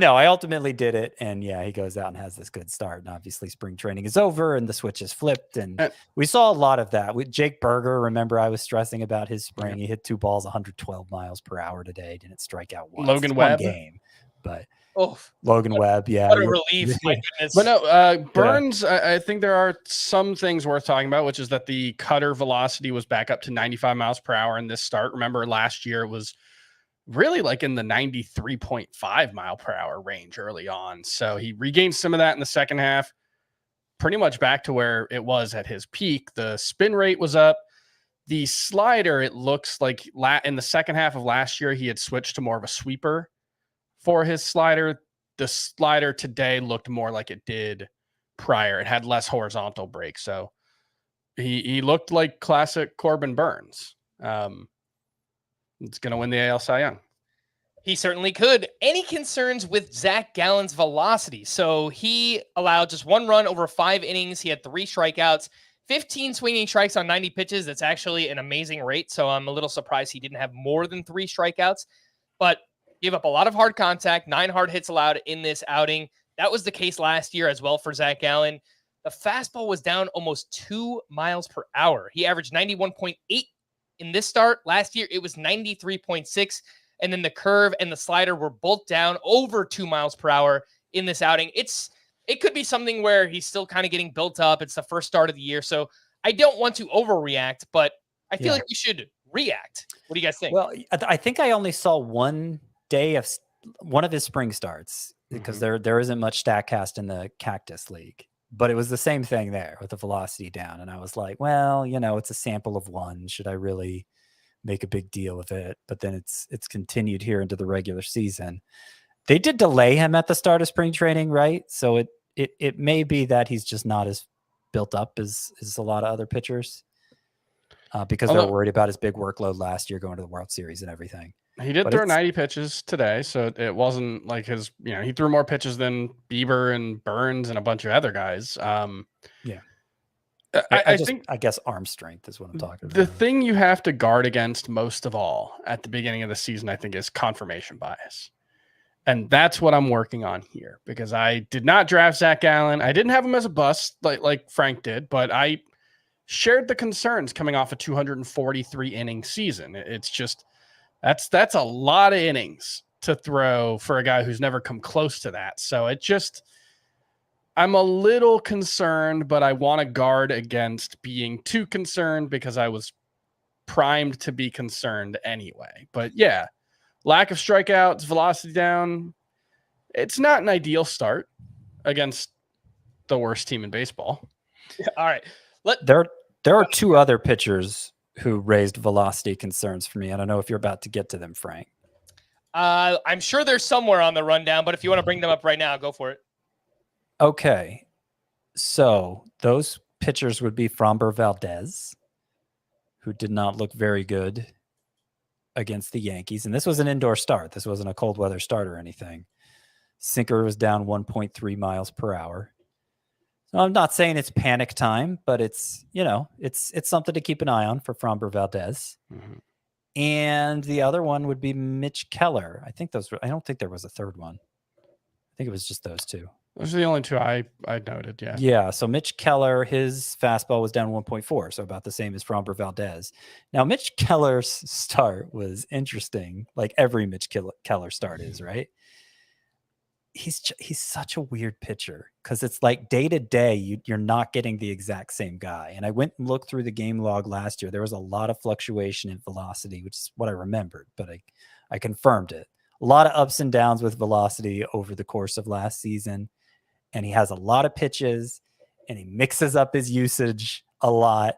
D: no, I ultimately did it. And yeah, he goes out and has this good start. And obviously spring training is over and the switch is flipped. And we saw a lot of that with Jake Berger. Remember, I was stressing about his spring. He hit 2 balls, 112 miles per hour today. Didn't strike out once.
E: Logan Webb
D: game, but
A: Oh,
D: Logan Webb. Yeah.
A: what a relief. My goodness.
E: But no, Burnes, I think there are some things worth talking about, which is that the cutter velocity was back up to 95 miles per hour in this start. Remember last year it was really like in the 93.5 mile per hour range early on. So he regained some of that in the second half, pretty much back to where it was at his peak. The spin rate was up. The slider, it looks like in the second half of last year, he had switched to more of a sweeper for his slider. The slider today looked more like it did prior. It had less horizontal break. So he looked like classic Corbin Burnes. It's going to win the AL Cy Young.
A: He certainly could. Any concerns with Zach Gallen's velocity? So he allowed just 1 run over 5 innings. He had 3 strikeouts, 15 swinging strikes on 90 pitches. That's actually an amazing rate. So I'm a little surprised he didn't have more than 3 strikeouts, but gave up a lot of hard contact, 9 hard hits allowed in this outing. That was the case last year as well for Zach Gallen. The fastball was down almost 2 miles per hour. He averaged 91.8 in this start. Last year, it was 93.6. And then the curve and the slider were both down over 2 miles per hour in this outing. It could be something where he's still kind of getting built up. It's the first start of the year. So I don't want to overreact, but I feel like we should react. What do you guys think?
D: Well, I think I only saw one day of one of his spring starts because there isn't much StatCast in the Cactus League, but it was the same thing there with the velocity down. And I was like, well, it's a sample of 1. Should I really make a big deal of it? But then it's continued here into the regular season. They did delay him at the start of spring training, right? So it may be that he's just not as built up as a lot of other pitchers because they're worried about his big workload last year going to the World Series and everything.
E: He did throw 90 pitches today, so it wasn't like his, he threw more pitches than Bieber and Burnes and a bunch of other guys.
D: I guess arm strength is what I'm talking about.
E: The thing you have to guard against most of all at the beginning of the season, I think, is confirmation bias. And that's what I'm working on here, because I did not draft Zach Gallen. I didn't have him as a bust like Frank did, but I shared the concerns coming off a 243 inning season. It's just that's a lot of innings to throw for a guy who's never come close to that. So I'm a little concerned, but I want to guard against being too concerned because I was primed to be concerned anyway. But yeah, lack of strikeouts, velocity down. It's not an ideal start against the worst team in baseball.
A: All right.
D: There are two other pitchers who raised velocity concerns for me. I don't know if you're about to get to them, Frank.
A: I'm sure they're somewhere on the rundown, but if you want to bring them up right now, go for it.
D: Okay. So those pitchers would be Framber Valdez, who did not look very good against the Yankees. And this was an indoor start. This wasn't a cold weather start or anything. Sinker was down 1.3 miles per hour. So I'm not saying it's panic time, but it's something to keep an eye on for Framber Valdez.
E: Mm-hmm.
D: And the other one would be Mitch Keller. I don't think there was a third one. I think it was just those two.
E: Those are the only two I noted. Yeah.
D: Yeah. So Mitch Keller, his fastball was down 1.4, so about the same as Framber Valdez. Now, Mitch Keller's start was interesting, like every Mitch Keller start is, right? He's such a weird pitcher because it's like day to day, you're not getting the exact same guy. And I went and looked through the game log last year. There was a lot of fluctuation in velocity, which is what I remembered, but I confirmed it. A lot of ups and downs with velocity over the course of last season. And he has a lot of pitches and he mixes up his usage a lot.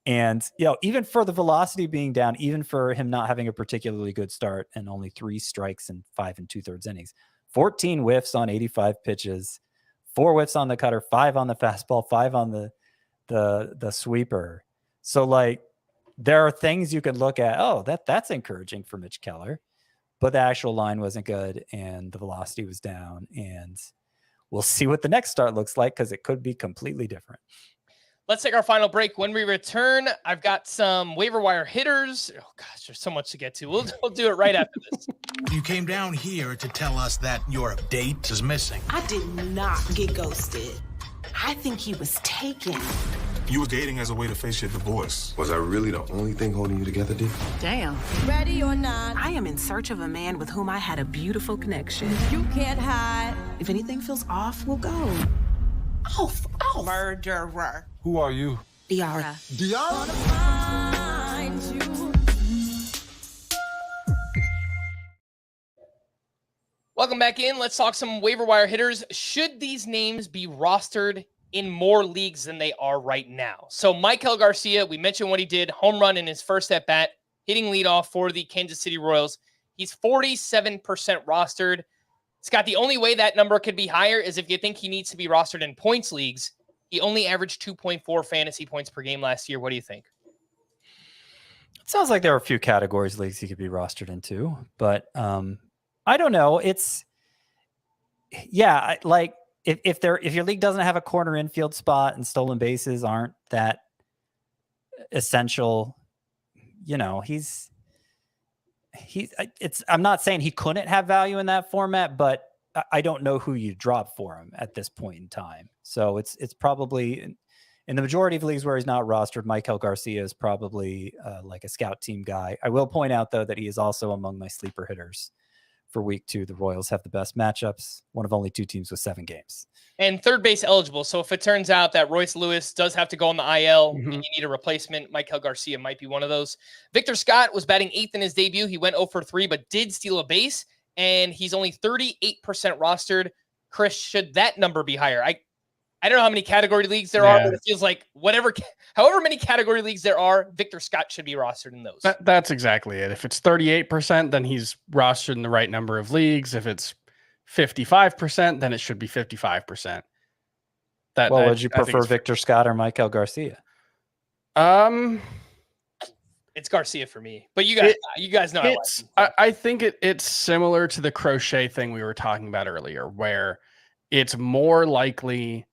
D: And, even for the velocity being down, even for him not having a particularly good start and only 3 strikes in 5 2/3 innings, 14 whiffs on 85 pitches, 4 whiffs on the cutter, 5 on the fastball, 5 on the sweeper. So there are things you could look at. Oh, that's encouraging for Mitch Keller, but the actual line wasn't good and the velocity was down, and we'll see what the next start looks like because it could be completely different.
A: Let's take our final break. When we return, I've got some waiver wire hitters. Oh, gosh, there's so much to get to. We'll do it right after this.
H: You came down here to tell us that your date is missing.
I: I did not get ghosted. I think he was taken.
J: You were dating as a way to face your divorce. Was I really the only thing holding you together, D?
I: Damn.
K: Ready or not,
I: I am in search of a man with whom I had a beautiful connection.
K: you can't hide.
I: If anything feels off, we'll go. Off.
K: Murderer.
J: Who are you?
I: Diara.
H: Diara?
K: Find you.
A: Welcome back in. Let's talk some waiver wire hitters. Should these names be rostered in more leagues than they are right now? So Maikel Garcia, we mentioned what he did, home run in his first at bat, hitting leadoff for the Kansas City Royals. He's 47% rostered. Scott, the only way that number could be higher is if you think he needs to be rostered in points leagues. He only averaged 2.4 fantasy points per game last year. What do you think?
D: It sounds like there are a few categories leagues he could be rostered into, but I don't know. It's if your league doesn't have a corner infield spot and stolen bases aren't that essential, I'm not saying he couldn't have value in that format, but I don't know who you drop for him at this point in time. So it's probably in the majority of leagues where he's not rostered, Maikel Garcia is probably like a scout team guy. I will point out though that he is also among my sleeper hitters for week 2. The Royals have the best matchups, one of only 2 teams with 7 games.
A: And third base eligible. So if it turns out that Royce Lewis does have to go on the IL and you need a replacement, Maikel Garcia might be one of those. Victor Scott was batting 8th in his debut. He went 0 for 3, but did steal a base, and he's only 38% rostered. Chris, should that number be higher? I don't know how many category leagues there are, but it feels like however many category leagues there are, Victor Scott should be rostered in those.
E: That's exactly it. If it's 38%, then he's rostered in the right number of leagues. If it's 55%, then it should be 55%.
D: Would you prefer Victor Scott or Maikel Garcia?
A: It's Garcia for me, but you guys know.
E: I think it's similar to the Crochet thing we were talking about earlier, where it's more likely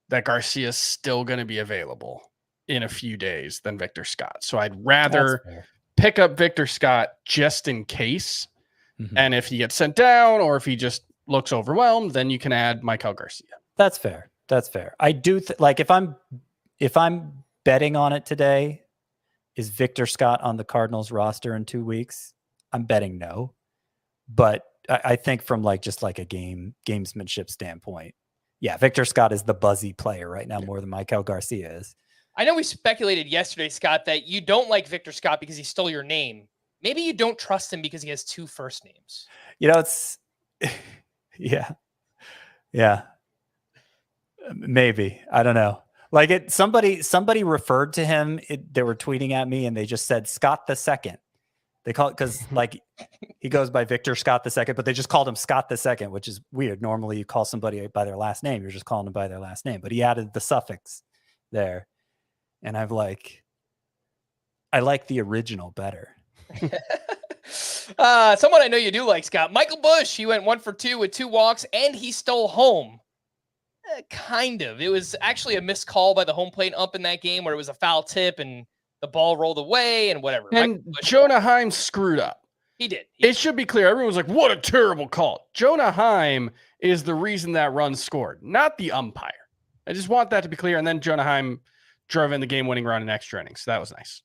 E: that Garcia is still going to be available in a few days than Victor Scott. So I'd rather pick up Victor Scott just in case.
D: Mm-hmm.
E: And if he gets sent down or if he just looks overwhelmed, then you can add Michael Garcia.
D: That's fair. That's fair. I do like if I'm betting on it today, is Victor Scott on the Cardinals roster in 2 weeks? I'm betting no. But I think from like just like a gamesmanship standpoint, yeah, Victor Scott is the buzzy player right now more than Michael Garcia is.
A: I know we speculated yesterday, Scott, that you don't like Victor Scott because he stole your name. Maybe you don't trust him because he has 2 first names.
D: You know, it's yeah. Maybe. I don't know. Like somebody referred to him. They were tweeting at me and they just said Scott the Second. They call it because like he goes by Victor Scott the Second, but they just called him Scott the Second, which is weird. Normally you call somebody by their last name. You're just calling them by their last name, but he added the suffix there. And I like the original better.
A: Someone I know you do like, Scott. Michael Bush, he went 1 for 2 with 2 walks and he stole home. Kind of. It was actually a missed call by the home plate ump in that game where it was a foul tip and the ball rolled away and whatever.
E: And Jonah Heim screwed up.
A: He did.
E: It should be clear. Everyone was like, what a terrible call. Jonah Heim is the reason that run scored, not the umpire. I just want that to be clear. And then Jonah Heim drove in the game-winning run in extra innings. So that was nice.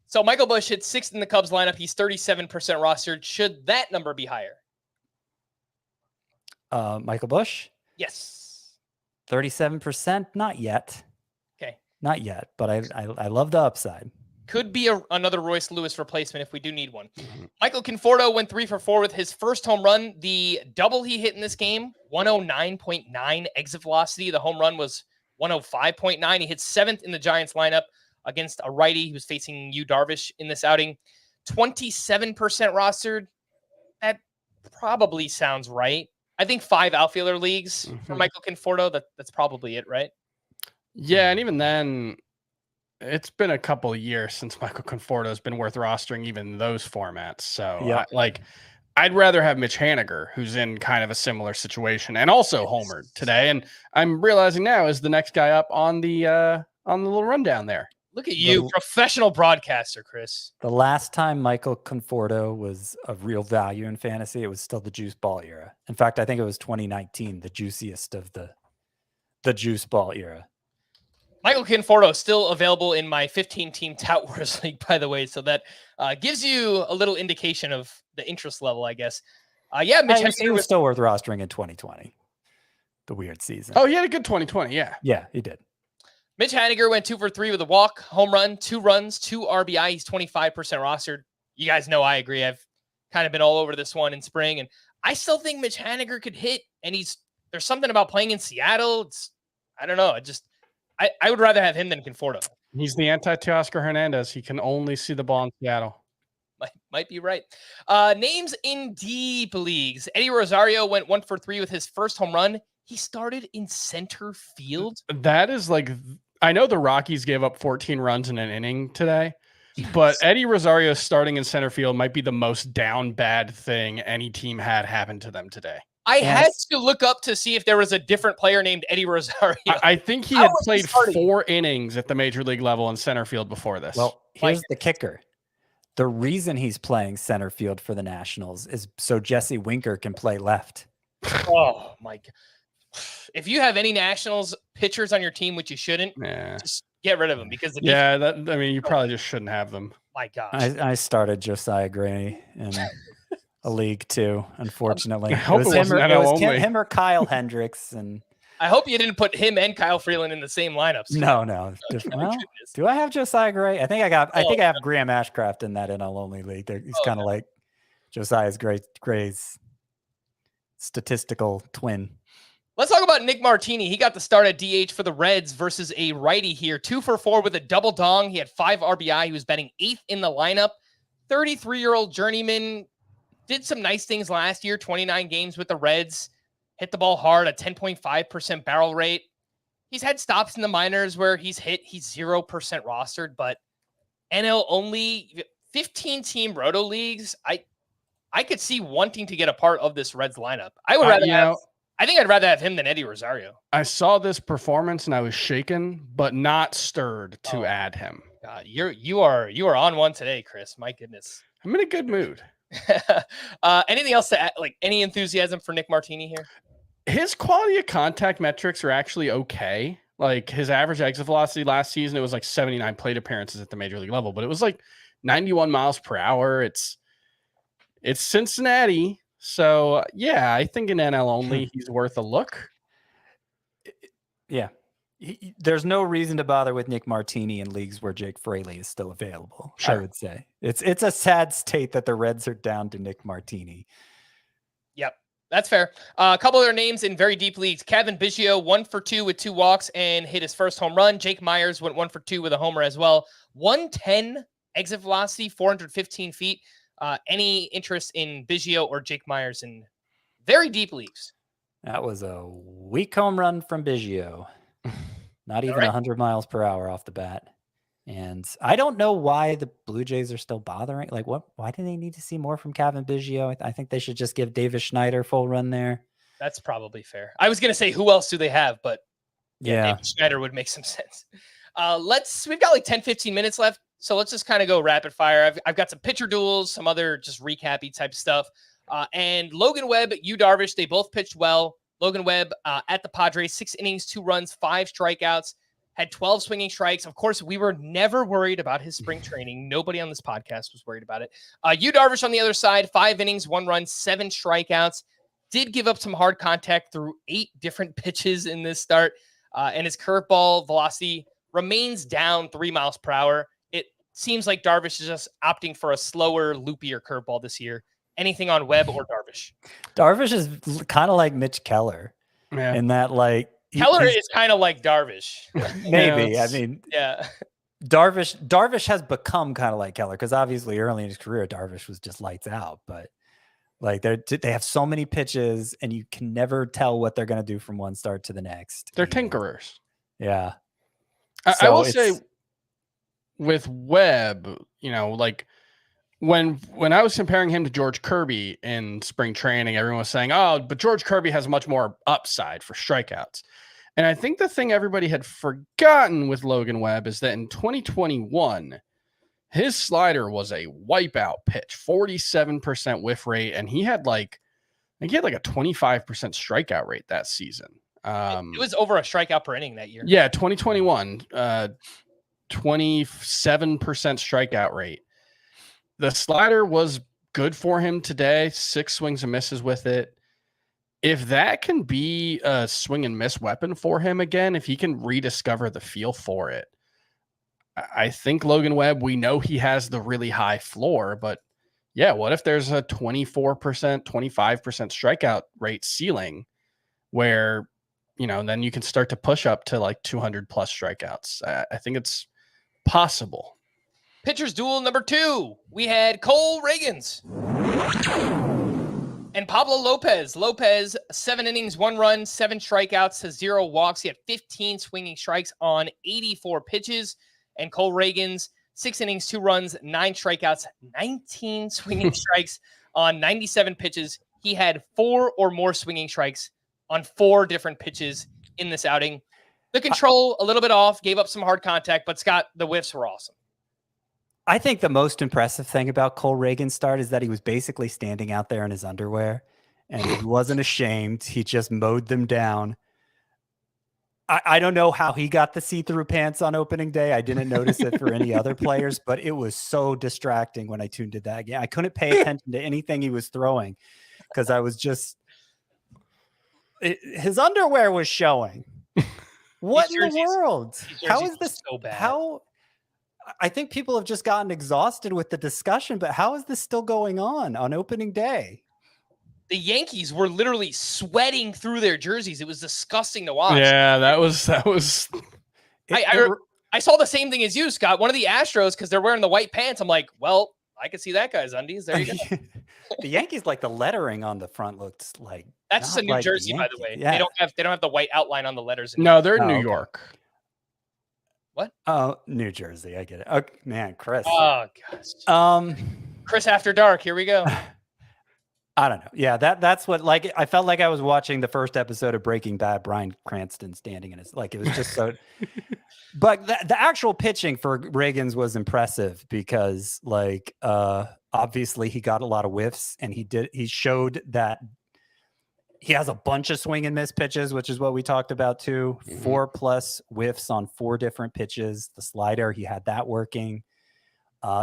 A: So Michael Bush hit 6th in the Cubs lineup. He's 37% rostered. Should that number be higher?
D: Michael Bush?
A: Yes.
D: 37%? Not yet.
A: Okay.
D: Not yet, but I love the upside.
A: Could be another Royce Lewis replacement if we do need one. Michael Conforto went 3 for 4 with his first home run. The double he hit in this game, 109.9 exit velocity. The home run was 105.9. He hit 7th in the Giants lineup against a righty. He was facing Yu Darvish in this outing. 27% rostered. That probably sounds right. I think 5 outfielder leagues for Michael Conforto. That's probably it, right?
E: Yeah, and even then, it's been a couple of years since Michael Conforto has been worth rostering even those formats. So,
D: yeah.
E: I'd rather have Mitch Haniger, who's in kind of a similar situation and also homered today. And I'm realizing now is the next guy up on the little rundown there.
A: Look at you, professional broadcaster, Chris.
D: The last time Michael Conforto was of real value in fantasy, it was still the juice ball era. In fact, I think it was 2019, the juiciest of the juice ball era.
A: Michael Conforto still available in my 15-team Tout Wars League, by the way. So that gives you a little indication of the interest level, I guess. Mitch
D: he was still worth rostering in 2020, the weird season.
E: Oh, he had a good 2020, yeah.
D: Yeah, he did.
A: Mitch Haniger went 2 for 3 with a walk, home run, 2 runs, 2 RBI. He's 25% rostered. You guys know I agree. I've kind of been all over this one in spring, and I still think Mitch Haniger could hit. And there's something about playing in Seattle. I don't know. I would rather have him than Conforto.
E: He's the anti-Teoscar Hernandez. He can only see the ball in Seattle.
A: Might be right. Names in deep leagues. Eddie Rosario went 1 for 3 with his first home run. He started in center field.
E: That is I know the Rockies gave up 14 runs in an inning today, but Eddie Rosario starting in center field might be the most down bad thing any team had happen to them today.
A: I had to look up to see if there was a different player named Eddie Rosario.
E: I think he had played 4 innings at the major league level in center field before this.
D: Well, here's the kicker. The reason he's playing center field for the Nationals is so Jesse Winker can play left.
A: Oh, my God. If you have any Nationals pitchers on your team, which you shouldn't, just get rid of them because
E: you probably just shouldn't have them.
A: My gosh.
D: I started Josiah Gray in a league too, unfortunately.
E: I hope
D: it was him or Kyle Hendricks, and
A: I hope you didn't put him and Kyle Freeland in the same lineups.
D: No. Well, do I have Josiah Gray? I think I have Graham Ashcraft in that NL only league. He's kind of like Josiah's Gray's statistical twin.
A: Let's talk about Nick Martini. He got the start at DH for the Reds versus a righty here. 2 for 4 with a double dong. He had 5 RBI. He was batting 8th in the lineup. 33-year-old journeyman. Did some nice things last year. 29 games with the Reds. Hit the ball hard, a 10.5% barrel rate. He's had stops in the minors where he's 0% rostered, but NL only 15-team roto leagues. I could see wanting to get a part of this Reds lineup. I would rather have I think I'd rather have him than Eddie Rosario.
E: I saw this performance and I was shaken, but not stirred to add him.
A: God, you are on one today, Chris. My goodness.
E: I'm in a good mood.
A: Anything else to add? Like any enthusiasm for Nick Martini here?
E: His quality of contact metrics are actually okay. Like his average exit velocity last season, it was like 79 plate appearances at the major league level, but it was like 91 miles per hour. It's Cincinnati. So yeah, I think in NL only, he's worth a look.
D: Yeah. There's no reason to bother with Nick Martini in leagues where Jake Fraley is still available.
E: Sure.
D: I would say it's a sad state that the Reds are down to Nick Martini.
A: Yep, that's fair. A couple other names in very deep leagues. Kevin Biggio, 1 for 2 with 2 walks and hit his first home run. Jake Myers went 1 for 2 with a homer as well. 110 exit velocity, 415 feet. Any interest in Biggio or Jake Myers in very deep leagues?
D: That was a weak home run from Biggio. Not even 100 miles per hour off the bat. And I don't know why the Blue Jays are still bothering. Like, why do they need to see more from Kevin Biggio? I think they should just give Davis Schneider full run there.
A: That's probably fair. I was going to say, who else do they have? But
D: yeah,
A: Davis Schneider would make some sense. We've got like 10, 15 minutes left. So let's just kind of go rapid fire. I've got some pitcher duels, some other just recap-y type stuff. And Logan Webb, Yu Darvish, they both pitched well. Logan Webb at the Padres, 6 innings, 2 runs, 5 strikeouts, had 12 swinging strikes. Of course, we were never worried about his spring training. Nobody on this podcast was worried about it. Yu Darvish on the other side, 5 innings, 1 run, 7 strikeouts. Did give up some hard contact through 8 different pitches in this start. And his curveball velocity remains down 3 miles per hour. Seems like Darvish is just opting for a slower, loopier curveball this year. Anything on Webb or Darvish?
D: Darvish is kind of like Mitch Keller in that, like,
A: Keller is kind of like Darvish.
D: Maybe. I mean,
A: yeah.
D: Darvish has become kind of like Keller because obviously early in his career, Darvish was just lights out. But like they have so many pitches, and you can never tell what they're going to do from one start to the next.
E: They're tinkerers.
D: Yeah.
E: I will say, with Webb, like when I was comparing him to George Kirby in spring training, everyone was saying, oh, but George Kirby has much more upside for strikeouts. And I think the thing everybody had forgotten with Logan Webb is that in 2021, his slider was a wipeout pitch, 47% whiff rate. And he had like a 25% strikeout rate that season.
A: It was over a strikeout per inning that year.
E: Yeah. 2021, 27% strikeout rate. The slider was good for him today. 6 swings and misses with it. If that can be a swing and miss weapon for him again, if he can rediscover the feel for it, I think Logan Webb, we know he has the really high floor, but yeah, what if there's a 24%, 25% strikeout rate ceiling where, then you can start to push up to like 200 plus strikeouts. I think it's possible.
A: Pitchers duel number 2. We had Cole Reagans and Pablo Lopez. Lopez, 7 innings, 1 run, 7 strikeouts to 0 walks. He had 15 swinging strikes on 84 pitches. And Cole Reagans, 6 innings, 2 runs, 9 strikeouts, 19 swinging strikes on 97 pitches. He had 4 or more swinging strikes on 4 different pitches in this outing. The control a little bit off, gave up some hard contact, but Scott, the whiffs were awesome.
D: I think the most impressive thing about Cole Reagan's start is that he was basically standing out there in his underwear and he wasn't ashamed. He just mowed them down. I don't know how he got the see-through pants on opening day. I didn't notice it for any other players, but it was so distracting when I tuned to that game. I couldn't pay attention to anything he was throwing because I was just his underwear was showing. What in the world? How is this
A: so bad?
D: How? I think people have just gotten exhausted with the discussion, but how is this still going on opening day?
A: The Yankees were literally sweating through their jerseys. It was disgusting to watch.
E: Yeah, that was.
A: I saw the same thing as you, Scott. One of the Astros, because they're wearing the white pants. I'm like, well, I could see that guy's undies. There you go.
D: The Yankees, like the lettering on the front looks like
A: that's just a New Jersey, by the way.
D: Yeah.
A: They don't have the white outline on the letters.
E: No, they're in New York.
A: What?
D: Oh, New Jersey. I get it. Oh, man, Chris.
A: Oh, gosh. Chris After Dark. Here we go.
D: I don't know. Yeah, that's what, like, I felt like I was watching the first episode of Breaking Bad, Bryan Cranston standing in his, like, it was just so. But the actual pitching for Riggins was impressive because, like, obviously he got a lot of whiffs, and he showed that he has a bunch of swing and miss pitches, which is what we talked about too. 4+ whiffs on 4 different pitches. The slider, he had that working.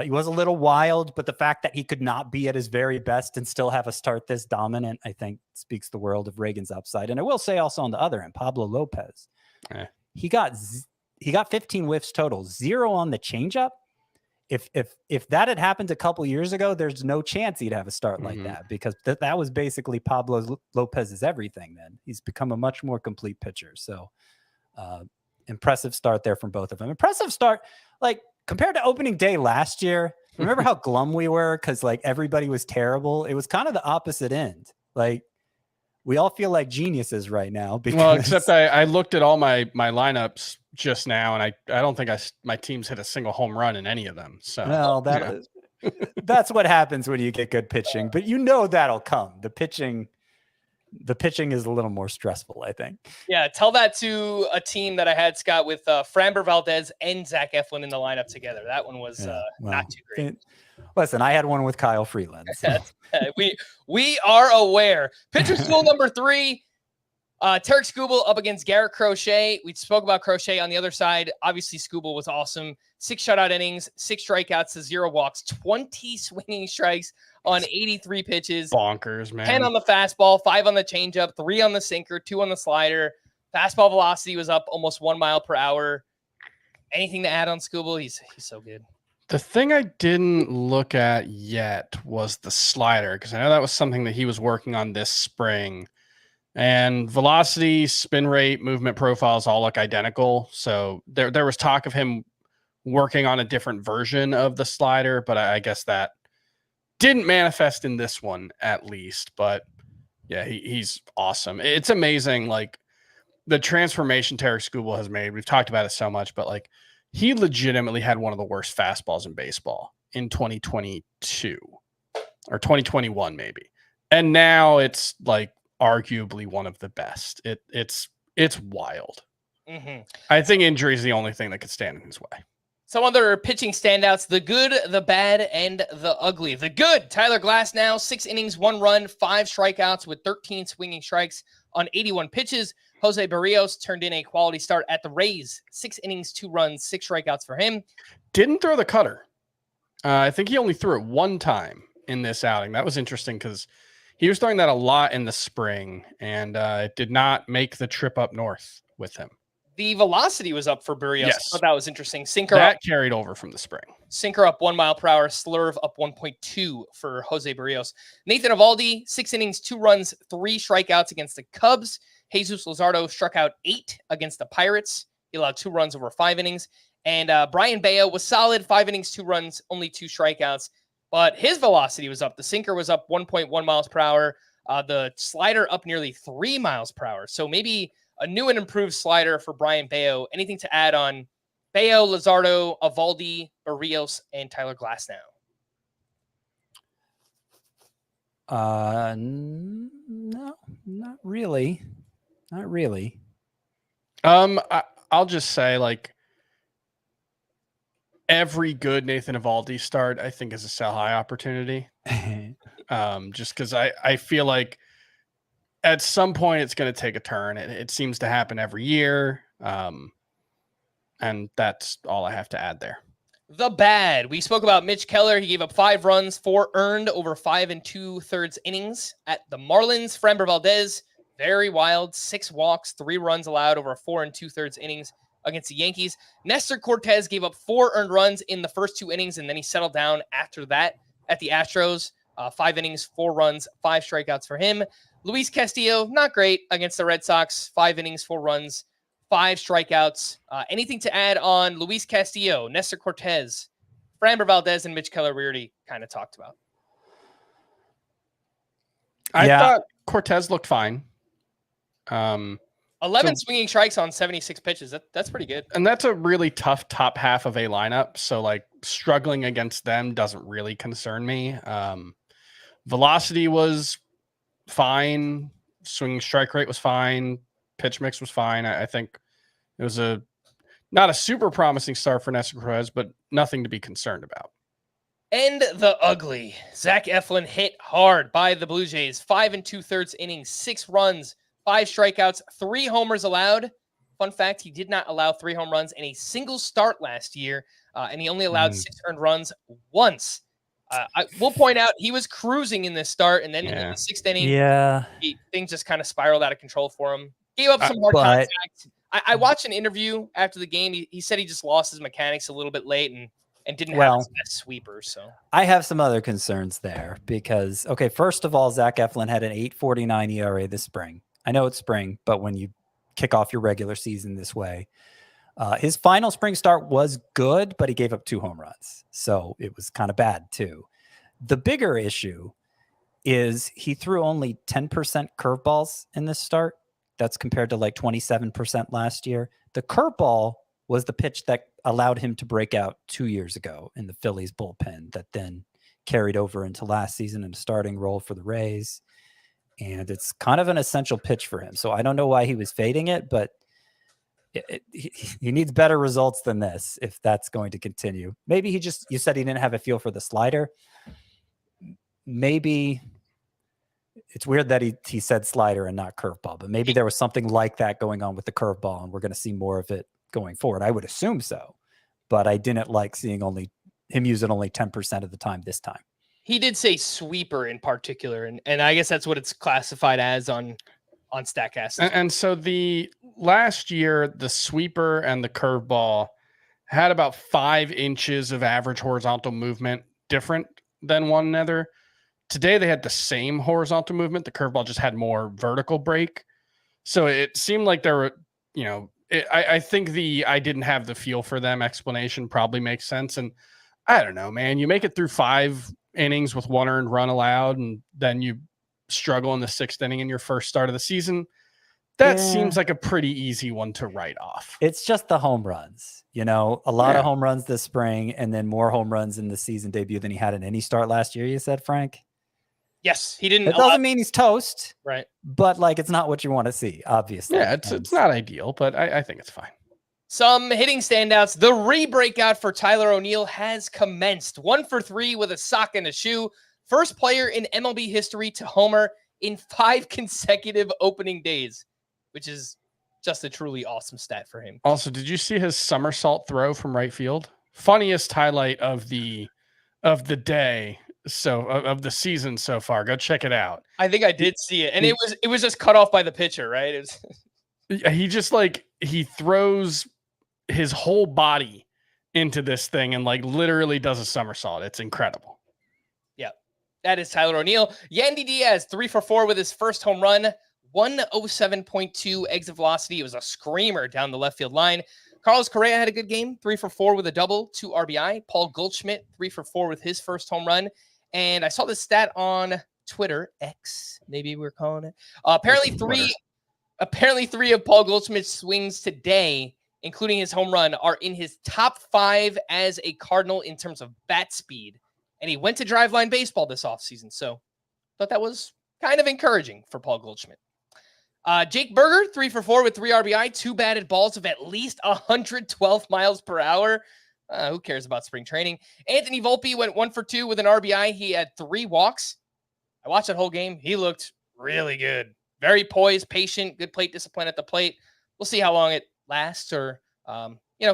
D: He was a little wild, but the fact that he could not be at his very best and still have a start this dominant, I think speaks the world of Riggins' upside. And I will say also on the other end, Pablo Lopez, he got 15 whiffs total, 0 on the changeup. If that had happened a couple years ago, there's no chance he'd have a start like that, because that was basically Pablo Lopez's everything. Then he's become a much more complete pitcher. So impressive start there from both of them. Impressive start, like, compared to opening day last year. Remember how glum we were because, like, everybody was terrible? It was kind of the opposite end. Like, we all feel like geniuses right now. Because...
E: Well, except I looked at all my lineups just now, and I don't think my team's hit a single home run in any of them. So,
D: well, that's what happens when you get good pitching. But that'll come. The pitching is a little more stressful, I think.
A: Yeah, tell that to a team that I had, Scott, with Framber Valdez and Zach Eflin in the lineup together. That one was not too great.
D: Listen, I had one with Kyle Freeland. So.
A: we are aware. Pitcher stool number 3, Tarek Skubal up against Garrett Crochet. We spoke about Crochet on the other side. Obviously, Skubal was awesome. 6 shutout innings, 6 strikeouts to 0 walks, 20 swinging strikes on 83 pitches.
E: Bonkers, man.
A: 10 on the fastball, 5 on the changeup, 3 on the sinker, 2 on the slider. Fastball velocity was up almost 1 mile per hour. Anything to add on Skubal? He's so good.
E: The thing I didn't look at yet was the slider, because I know that was something that he was working on this spring. And velocity, spin rate, movement profiles all look identical. So there was talk of him working on a different version of the slider, but I guess that didn't manifest in this one, at least. But yeah, he's awesome. It's amazing, like, the transformation Tarek Skubal has made. We've talked about it so much, but, like, he legitimately had one of the worst fastballs in baseball in 2022 or 2021, maybe. And now it's, like, arguably one of the best. It's wild. I think injury is the only thing that could stand in his way.
A: Some other pitching standouts: the good, the bad, and the ugly. The good, Tyler Glasnow, 6 innings, 1 run, 5 strikeouts with 13 swinging strikes on 81 pitches. Jose Barrios turned in a quality start at the Rays. 6 innings, 2 runs, 6 strikeouts for him.
E: Didn't throw the cutter. I think he only threw it 1 time in this outing. That was interesting because he was throwing that a lot in the spring, and it did not make the trip up north with him.
A: The velocity was up for Barrios.
E: Yes.
A: I thought that was interesting. Sinker
E: that
A: up,
E: carried over from the spring.
A: Sinker up 1 mile per hour, slurve up 1.2 for Jose Barrios. Nathan Eovaldi, 6 innings, 2 runs, 3 strikeouts against the Cubs. Jesus Luzardo struck out 8 against the Pirates. He allowed 2 runs over 5 innings. And Brian Bayo was solid, 5 innings, 2 runs, only 2 strikeouts. But his velocity was up. The sinker was up 1.1 miles per hour. The slider up nearly 3 miles per hour. So maybe a new and improved slider for Brian Bayo. Anything to add on Bayo, Luzardo, Eovaldi, Barrios, and Tyler Glasnow?
D: No, not really. Not really.
E: I'll just say, like, every good Nathan Eovaldi start, I think, is a sell high opportunity. Just because I feel like at some point it's going to take a turn. It seems to happen every year. And that's all I have to add there.
A: The bad. We spoke about Mitch Keller. He gave up 5 runs, 4 earned over 5 2/3 innings at the Marlins. Framber Valdez, very wild, 6 walks, 3 runs allowed over 4 2/3 innings against the Yankees. Nestor Cortez gave up 4 earned runs in the first 2 innings, and then he settled down after that at the Astros. 5 innings, 4 runs, 5 strikeouts for him. Luis Castillo, not great against the Red Sox. 5 innings, 4 runs, 5 strikeouts. Anything to add on Luis Castillo, Nestor Cortez, Framber Valdez, and Mitch Keller? We already kind of talked about.
E: I thought Cortez looked fine.
A: 11 swinging strikes on 76 pitches. That's pretty good.
E: And that's a really tough top half of a lineup. So, like, struggling against them doesn't really concern me. Velocity was fine. Swinging strike rate was fine. Pitch mix was fine. I think it was not a super promising start for Nestor Cortez, but nothing to be concerned about.
A: And the ugly. Zach Eflin hit hard by the Blue Jays. 5 2/3 innings, 6 runs, 5 strikeouts, 3 homers allowed. Fun fact, he did not allow 3 home runs in a single start last year, and he only allowed 6 earned runs once. I will point out he was cruising in this start, and then in the 6th inning, things just kind of spiraled out of control for him. Gave up some hard contact. I watched an interview after the game. He said he just lost his mechanics a little bit late and didn't have his best sweeper. So
D: I have some other concerns there because, okay, first of all, Zach Eflin had an 8.49 ERA this spring. I know it's spring, but when you kick off your regular season this way, his final spring start was good, but he gave up 2 home runs. So it was kind of bad too. The bigger issue is he threw only 10% curveballs in this start. That's compared to like 27% last year. The curveball was the pitch that allowed him to break out 2 years ago in the Phillies bullpen that then carried over into last season in a starting role for the Rays. And it's kind of an essential pitch for him. So I don't know why he was fading it, but he needs better results than this if that's going to continue. Maybe you said he didn't have a feel for the slider. Maybe it's weird that he said slider and not curveball, but maybe there was something like that going on with the curveball and we're going to see more of it going forward. I would assume so, but I didn't like seeing him use it only 10% of the time this time.
A: He did say sweeper in particular, and I guess that's what it's classified as on StatCast.
E: And so the last year, the sweeper and the curveball had about 5 inches of average horizontal movement different than one another. Today, they had the same horizontal movement. The curveball just had more vertical break. So it seemed like there were, I think I didn't have the feel for them explanation probably makes sense. And I don't know, man, you make it through 5 innings with 1 earned run allowed, and then you struggle in the 6th inning in your first start of the season. That seems like a pretty easy one to write off.
D: It's just the home runs, a lot of home runs this spring and then more home runs in the season debut than he had in any start last year. You said, Frank?
A: Yes, he didn't.
D: It doesn't mean he's toast,
A: right?
D: But it's not what you want to see, obviously.
E: Yeah, it's not ideal, but I think it's fine.
A: Some hitting standouts. The re-breakout for Tyler O'Neill has commenced. 1 for 3 with a sock and a shoe. First player in MLB history to homer in 5 consecutive opening days, which is just a truly awesome stat for him.
E: Also, did you see his somersault throw from right field? Funniest highlight of the day. So of the season so far. Go check it out.
A: I think I did see it. And it was just cut off by the pitcher, right? It was
E: he just he throws his whole body into this thing and literally does a somersault. It's incredible.
A: Yeah. That is Tyler O'Neill. Yandy Diaz, 3 for 4 with his first home run, 107.2 exit velocity. It was a screamer down the left field line. Carlos Correa had a good game, 3 for 4 with a double, 2 RBI. Paul Goldschmidt, 3 for 4 with his first home run. And I saw this stat on Twitter, X, maybe we're calling it. Apparently three of Paul Goldschmidt's swings today, including his home run, are in his top 5 as a Cardinal in terms of bat speed. And he went to Driveline Baseball this offseason. So thought that was kind of encouraging for Paul Goldschmidt. Jake Berger, 3 for 4 with 3 RBI, 2 batted balls of at least 112 miles per hour. Who cares about spring training? Anthony Volpe went 1 for 2 with an RBI. He had 3 walks. I watched that whole game. He looked really good. Very poised, patient, good plate discipline at the plate. We'll see how long it lasts or,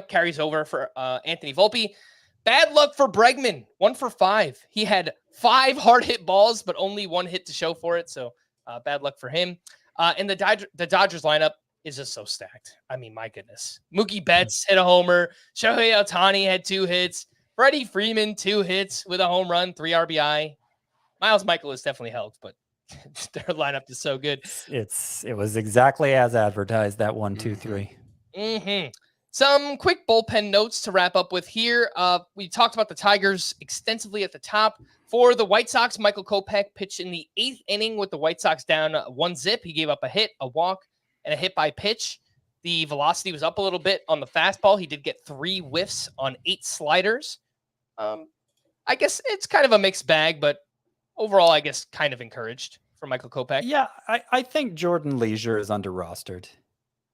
A: carries over for Anthony Volpe. Bad luck for Bregman, 1 for 5. He had 5 hard hit balls, but only 1 hit to show for it. So bad luck for him. And the Dodgers lineup is just so stacked. I mean, my goodness. Mookie Betts hit a homer. Shohei Ohtani had 2 hits. Freddie Freeman, 2 hits with a home run, 3 RBI. Miles Michael has definitely helped, but their lineup is so good.
D: It was exactly as advertised, that 1, 2, 3.
A: Mm-hmm. Some quick bullpen notes to wrap up with here. We talked about the Tigers extensively at the top. For the White Sox, Michael Kopech pitched in the 8th inning with the White Sox down 1-0. He gave up a hit, a walk, and a hit by pitch. The velocity was up a little bit on the fastball. He did get 3 whiffs on 8 sliders. I guess it's kind of a mixed bag, but overall, I guess, kind of encouraged for Michael Kopech.
D: Yeah, I think Jordan Leisure is under-rostered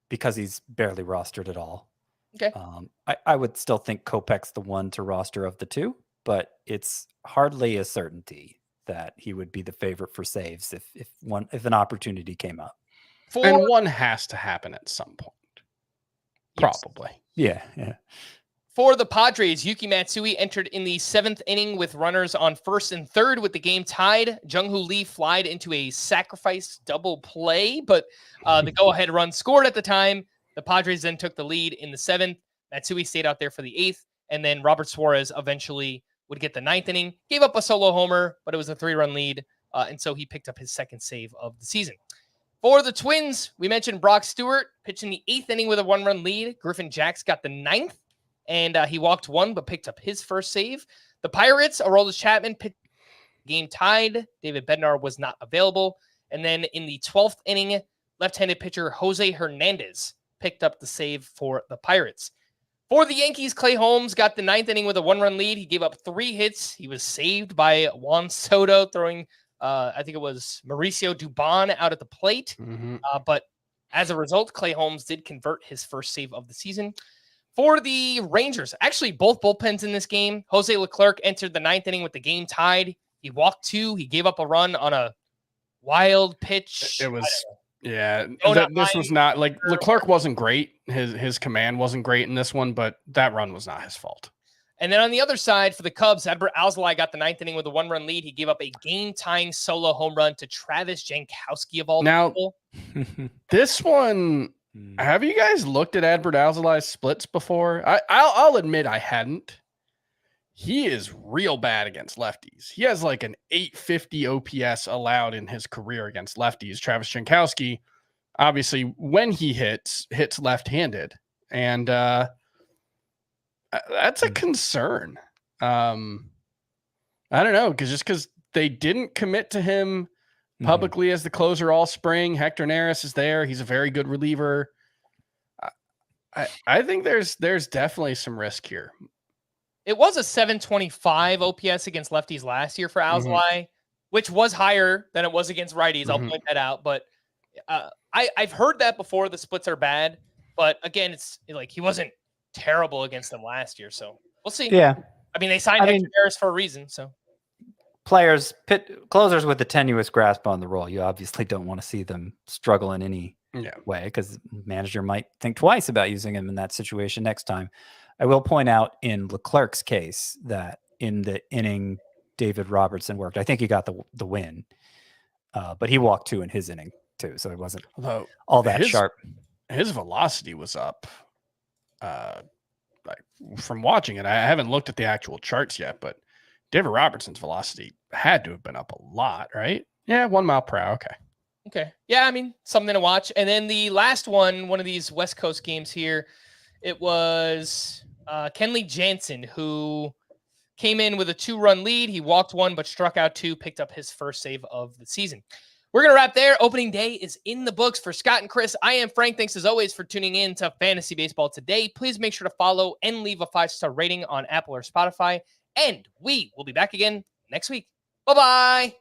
D: because he's barely rostered at all.
A: Okay.
D: I would still think Kopech's the one to roster of the two, but it's hardly a certainty that he would be the favorite for saves if an opportunity came up.
E: And one has to happen at some point. Probably.
D: Yeah.
A: For the Padres, Yuki Matsui entered in the 7th inning with runners on 1st and 3rd with the game tied. Jung-Hoo Lee flied into a sacrifice double play, but the go-ahead run scored at the time. The Padres then took the lead in the 7th. Matsui stayed out there for the 8th, and then Robert Suarez eventually would get the 9th inning. Gave up a solo homer, but it was a 3-run lead, and so he picked up his 2nd save of the season. For the Twins, we mentioned Brock Stewart pitching the 8th inning with a 1-run lead. Griffin Jacks got the 9th. And he walked 1, but picked up his first save. The Pirates, Aroldis Chapman pitched game tied. David Bednar was not available. And then in the 12th inning, left-handed pitcher Jose Hernandez picked up the save for the Pirates. For the Yankees, Clay Holmes got the 9th inning with a 1-run lead. He gave up 3 hits. He was saved by Juan Soto throwing, I think it was Mauricio Dubon out at the plate. But as a result, Clay Holmes did convert his first save of the season. For the Rangers, actually both bullpens in this game. Jose Leclerc entered the 9th inning with the game tied. He walked 2. He gave up a run on a wild pitch.
E: It was, this was not like Leclerc wasn't great. His command wasn't great in this one, but that run was not his fault.
A: And then on the other side for the Cubs, Adbert Alzolay got the 9th inning with a 1-run lead. He gave up a game-tying solo home run to Travis Jankowski of all people.
E: This one... Have you guys looked at Adbert Alzolay's splits before? I'll admit I hadn't. He is real bad against lefties. He has like an 850 OPS allowed in his career against lefties. Travis Jankowski, obviously, when he hits left-handed. And that's a concern. I don't know, because they didn't commit to him publicly as the closer all spring. Hector Neris is there. He's a very good reliever. I think there's definitely some risk here.
A: It was a 725 OPS against lefties last year for Alzolay, which was higher than it was against righties. I'll point that out. But I've heard that before. The splits are bad. But again, it's like he wasn't terrible against them last year. So we'll see.
D: Yeah.
A: I mean, they signed Hector Neris for a reason. So
D: closers with a tenuous grasp on the role, you obviously don't want to see them struggle in any way, because the manager might think twice about using him in that situation next time. I will point out in Leclerc's case that in the inning David Robertson worked, I think he got the win, but he walked 2 in his inning too, so it wasn't all that sharp.
E: His velocity was up. Like from watching it, I haven't looked at the actual charts yet, but David Robertson's velocity had to have been up a lot, right? Yeah, 1 mile per hour.
A: Okay. Yeah, I mean, something to watch. And then the last one of these West Coast games here, it was Kenley Jansen, who came in with a 2-run lead. He walked 1, but struck out 2, picked up his first save of the season. We're going to wrap there. Opening day is in the books for Scott and Chris. I am Frank. Thanks as always for tuning in to Fantasy Baseball Today. Please make sure to follow and leave a 5-star rating on Apple or Spotify. And we will be back again next week. Bye-bye.